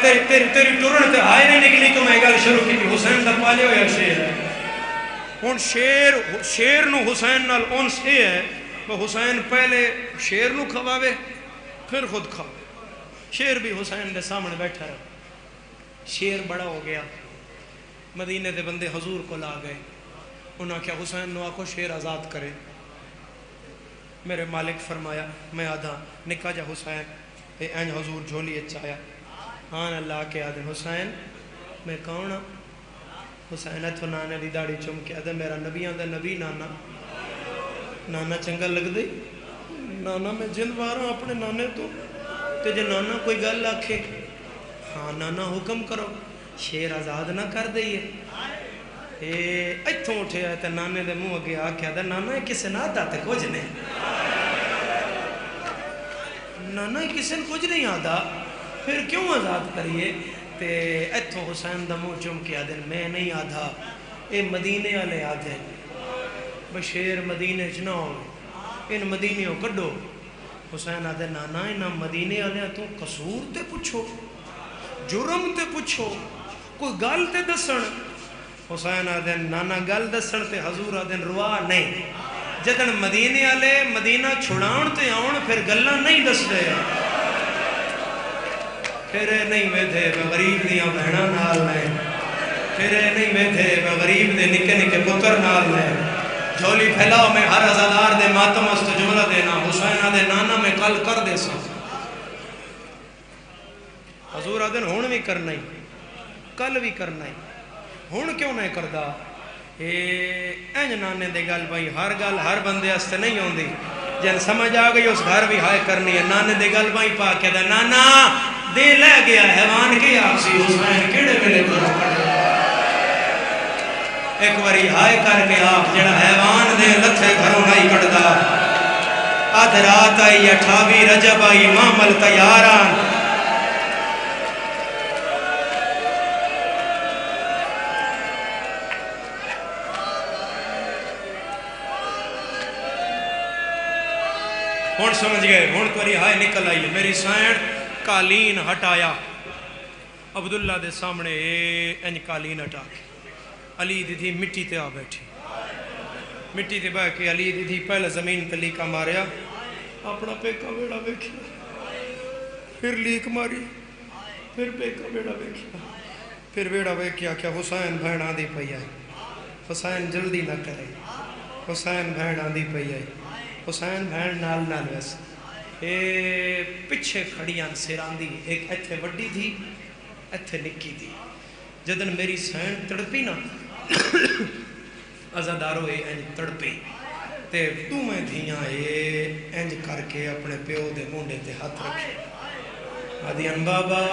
تیری ٹرن تے ہائے نہیں نکلی تو میں گل شروع کی تھی حسین دا پالے ہویا شیر ہن شیر نو حسین نال انس اے ہے وہ حسین پہلے شیر نو کھواوے پھر خود کھاوے شیر بھی حسین دے سامنے بیٹھا رہا شیر بڑا ہو گیا مدینے دے بندے حضور کو لا گئے انہاں کیا حسین نو آکھو شیر آزاد کرے میرے مالک فرمایا میں آدھا نکا جا حسین اے این حضور جھولی اچھایا آن اللہ کے آدھے حسین میں کون ہاں حسین تو نانے دی داڑی چم کے آدھے میرا نبی آدھے نبی نانا چنگا لگ دی نانا میں جند بارا اپنے نانے تو تے جے نانا کوئی گل آکھے ہاں نانا حکم کرو شیر آزاد نہ کر دئیے ایتھوں اٹھے آئے تے نانے دے منہ اگے آکھیا دا نانا کسے نہ آتا تے کچھ نہیں نانا کسے کچھ نہیں آتا پھر کیوں آزاد کریے؟ تے ایتھوں حسین دا منہ چم کے آدھے میں نہیں آدھا، اے مدینے والے آدھے بشیر مدینے چ نہ ہو، ان مدینیوں کڈو۔ حسین آدھے نانا انہاں مدینے والے تو قصور تے پوچھو، جرم تے پوچھو، کوئی گل تے دسن۔ حسین آدھے نانا گل دسن تے حضور آدھے روا نہیں، جدن مدینے والے مدینہ چھڑاؤن تے آؤن پھر گلاں نہیں دس دے، پھر نہیں ویدھے غریب دیاں بہناں نال نے، پھر نہیں ویدھے غریب دے نکے نکے پتر نال نے۔ جھولی پھیلاؤ میں ہر عزادار دے ماتم است جملہ دینا، حسین آدھے نانا میں کل کر دے سا، حضور آدھے ہون بھی کرنا ہی، کل بھی کرنا ہی، ہون کیوں نہیں کردہ؟ اینج نانے دے گل بھائی ہر گل ہر بندے استے نہیں ہوں دی، جن سمجھ آگئی اس گھر بھی ہائے کرنی ہے۔ نانے دے گل بھائی پا کے دے نانا دے لے گیا حیوان کی آپسی حسین کیڑے ملے کرو پڑے، ایک واری ہائے کر کے آپ جڑا حیوان دے لتھے گھروں نہیں کٹدا۔ آدھ رات آئی 28 رجب آئی مامل تیاران، ہون سمجھ گئے، ہون کوئی ہائے نکل آئی میری سائن قالین ہٹایا، عبداللہ دے سامنے انج قالین ہٹا کے علی دی تھی مٹی تے آ بیٹھی، مٹی تے بیٹھ کے علی دی تھی پہلے زمین پہ لیکا ماریا، اپنا پیکا بیڑا بیکھیا، پھر لیک ماری، پھر پیکا بیڑا بیکھیا، پھر بیڑا بیکھیا کیا حسین بہن آدھی پئی آئی، حسین جلدی نہ کرے، حسین بہن آدھی پئی آئی، حسین بہن نال نال ویس پچھے کھڑیاں سیران دی، ایک ایتھے وڈی تھی ایتھے نکی تھی، جدن میری سین تڑپی نا عزادارو انج تڑپی تے تو میں دھیاں انج کر کے اپنے پیو دے مونڈے تے ہاتھ رکھے، آدھیان بابا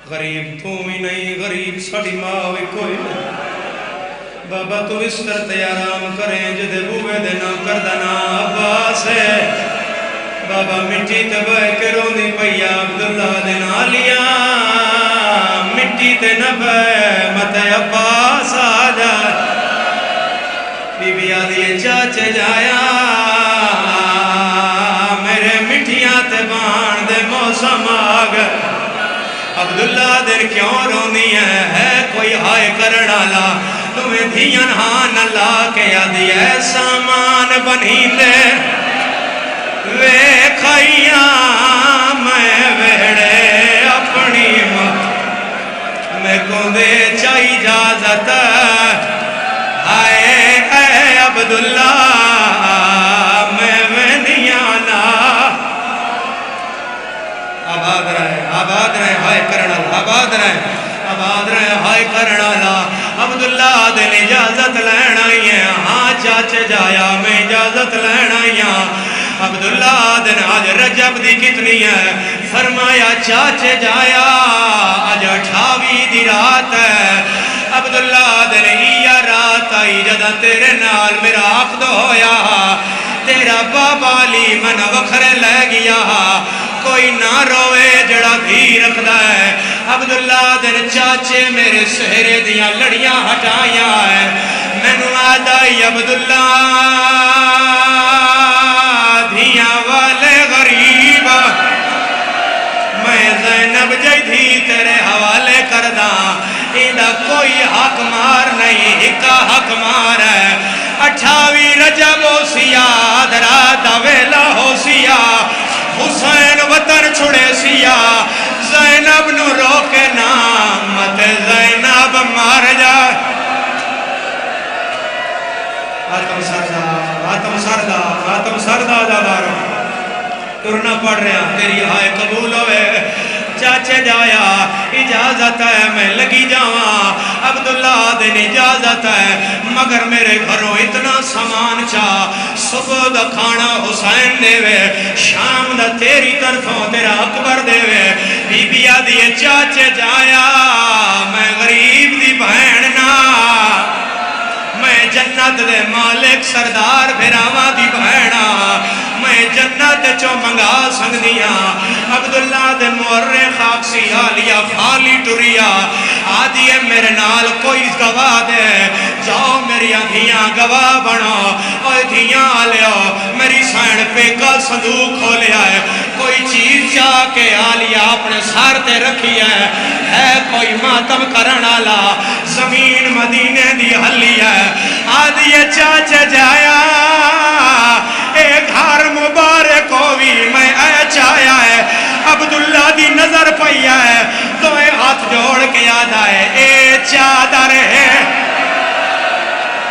غریب تو ہی نہیں، غریب ساڑی ماں وی کوئی نہیں، بابا تو بستر تے آرام کریں جدے بوے دے نہ کردنا عباس ہے، بابا مٹی تے بے کے روندی پیا عبداللہ دے نالیا، مٹی تے نہ بے مت عباس آجا، بی بی آدھی چاچے جایا میرے مٹھیاں تے بان دے موسم آگا، عبداللہ دن کیوں رونی ہے کوئی ہائے کرنالا، تمہیں دھیان ہاں اللہ کے آدھی ہے سامان بنی دے، وے کھائیاں میں ویڑے اپنی ماں، میں کو دے چاہی جازت آئے اے عبداللہ میں نیانا، آباد رہے ہائے کرنا، آباد رہے ہائے کرنا، عبداللہ دن اجازت لینا ہی ہے، ہاں چاچے جایا میں اجازت لینا ہی ہاں، عبداللہ دن آج رجب دی کتنی ہے، فرمایا چاچے جایا آج 28 دی رات ہے، عبداللہ دن یا رات آئی جدہ تیرے نال میرا عقد ہویا، تیرا بابا علی من وکھرے لے گیا، کوئی نہ روے جڑا بھی رکھدا ہے، عبداللہ دن چاچے میرے سہرے دیاں لڑیاں ہٹائیاں ہے، میں نو آدھائی عبداللہ دھیاں والے غریب، میں زینب جائی تھی تیرے حوالے کردہ، ایدہ کوئی حق مار نہیں، ہکا حق مار ہے، 28 رجب ہو سیا درادہ ویلا ہو سیا، حسین وطن چھڑے سیا، زینب نو روکے نامت زینب مار جا، آتم سردہ جاداروں ترنا پڑ رہا تیری ہائے قبول ہوئے، چاچے جایا اجازت ہے میں لگی جاواں، عبداللہ دن اجازت ہے مگر میرے گھروں اتنا سامان چاہ، صبح دا کھانا حسین دے وے، شام دا تیری طرفوں تیرا اکبر دے وے، بی بی آدھیے چاچے جایا میں غریب دی بہن نا، میں جنت دے مالک سردار بھراواں دی بہنا، میں جنت چو منگا سکدیاں، عبداللہ دے مورے خاک سی آلیا خالی ٹریا آدھی ہے میرے نال کوئی گواہ دے جاؤ میری دھیاں گواہ بنا اور دھیاں آلیو میری سین پہ کا صندوق کھولیا ہے کوئی چیز جا کے آلیا اپنے سار تے رکھی ہے کوئی ماتم کرن آلا زمین مدینے دی حلی ہے آدھی چاچ جایا اے گھر مبارک ہوئی میں اے چایا ہے عبداللہ دی نظر پیا ہے تو اے ہاتھ جوڑ کے یاد آئے اے چادر ہے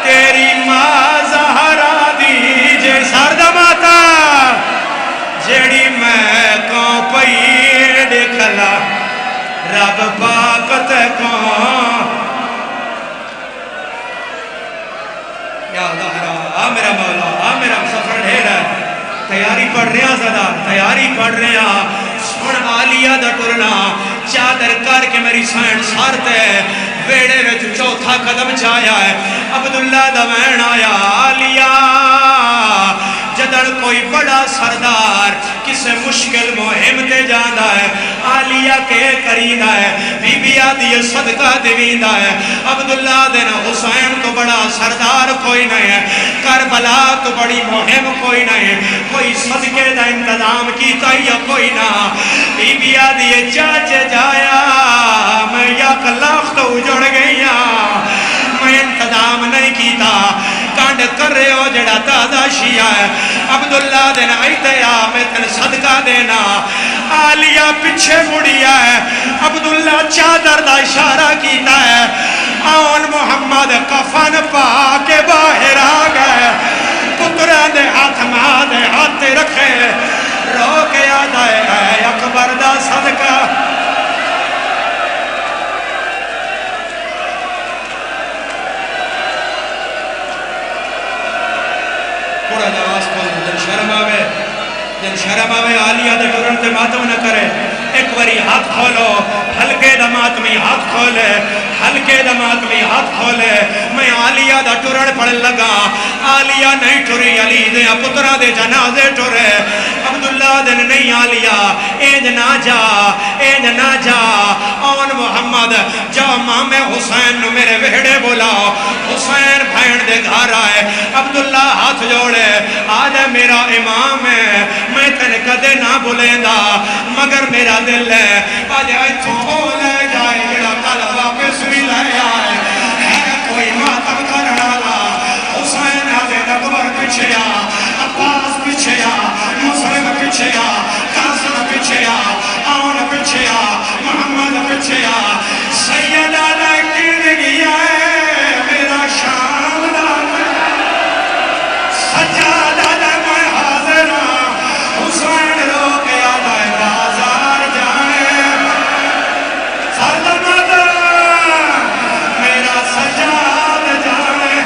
تیری ماں زہرا دی جے سردہ ماتا جیڑی میں کون پئی دیکھلا رب پاکت کون یا زہرا میرا مولا میرا سفر ڈھیر ہے تیاری پڑھ رہے ہیں زدہ تیاری پڑھ رہے ہیں سن آلیہ دا ٹرنا چادر کر کے میری سین سارتے ویڑے ویچ چوتھا قدم چایا ہے عبداللہ دا وین آیا آلیہ جدڑ کوئی بڑا سردار کسے مشکل مہم تے جاندہ ہے آلیہ کے قریدہ ہے بی بی آدھی صدقہ دیویندہ ہے عبداللہ دن حسین تو بڑا سردار کوئی نہیں ہے کربلا تو بڑی مہم کوئی نہیں ہے کوئی صدقے دا انتظام کیتا یا کوئی نہ بی بی آدھی چاچ جایا میں یک لاکھ تو اجڑ گئیا میں انتظام نہیں کیتا کانڈ کر رہے ہو جڑا دادا شیعہ ہے عبداللہ دن آئیتیا میں تن صدقہ دینا آلیہ پچھے مڑیا ہے عبداللہ چادر دا اشارہ کیتا ہے آن محمد کفن پا کے باہر آ گئے پتران دے ہاتھ ماں دے ہاتھ رکھے رو کے یاد آئے اے اکبر دا صدقہ پورا جواز کو جن شرم آوے آلیہ دے ٹرن تے ماتم نہ کرے ایک وری ہاتھ کھولو ہلکے دا ماتمی ہاتھ کھولے ہلکے دا ماتمی ہاتھ کھولے میں آلیہ دا ٹرن پڑھ لگا آلیہ نہیں ٹری علی دے پترہ دے جنازے ٹرے عبداللہ دن نہیں آلیہ اینج نہ جا آن محمد جا مام حسین نو میرے وہڑے بولاؤ حسین بھین دے گھر آئے عبداللہ ہاتھ جوڑے آج میرا امام ہے میں تن کدے نہ بولیں دا مگر میرا دل ہے آج ایتھوں ہو لے جائے جڑا کل واپس بھی لے آئے ہے کوئی ماتم کرنا لا حسین آدھے اکبر پیچھے آ عباس پیچھے آ مسلم پیچھے آ قاسم پیچھے آ آن پیچھے آ محمد پیچھے آ سیدہ لیکن گیا ہے میرا شام دانا سجادہ دے میں حاضر ہوں حسین رو کے آدھائے بازار جائے سردہ مدہ میرا سجاد جائے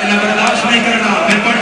انہیں برداشت نہیں کرنا. پھر پڑھ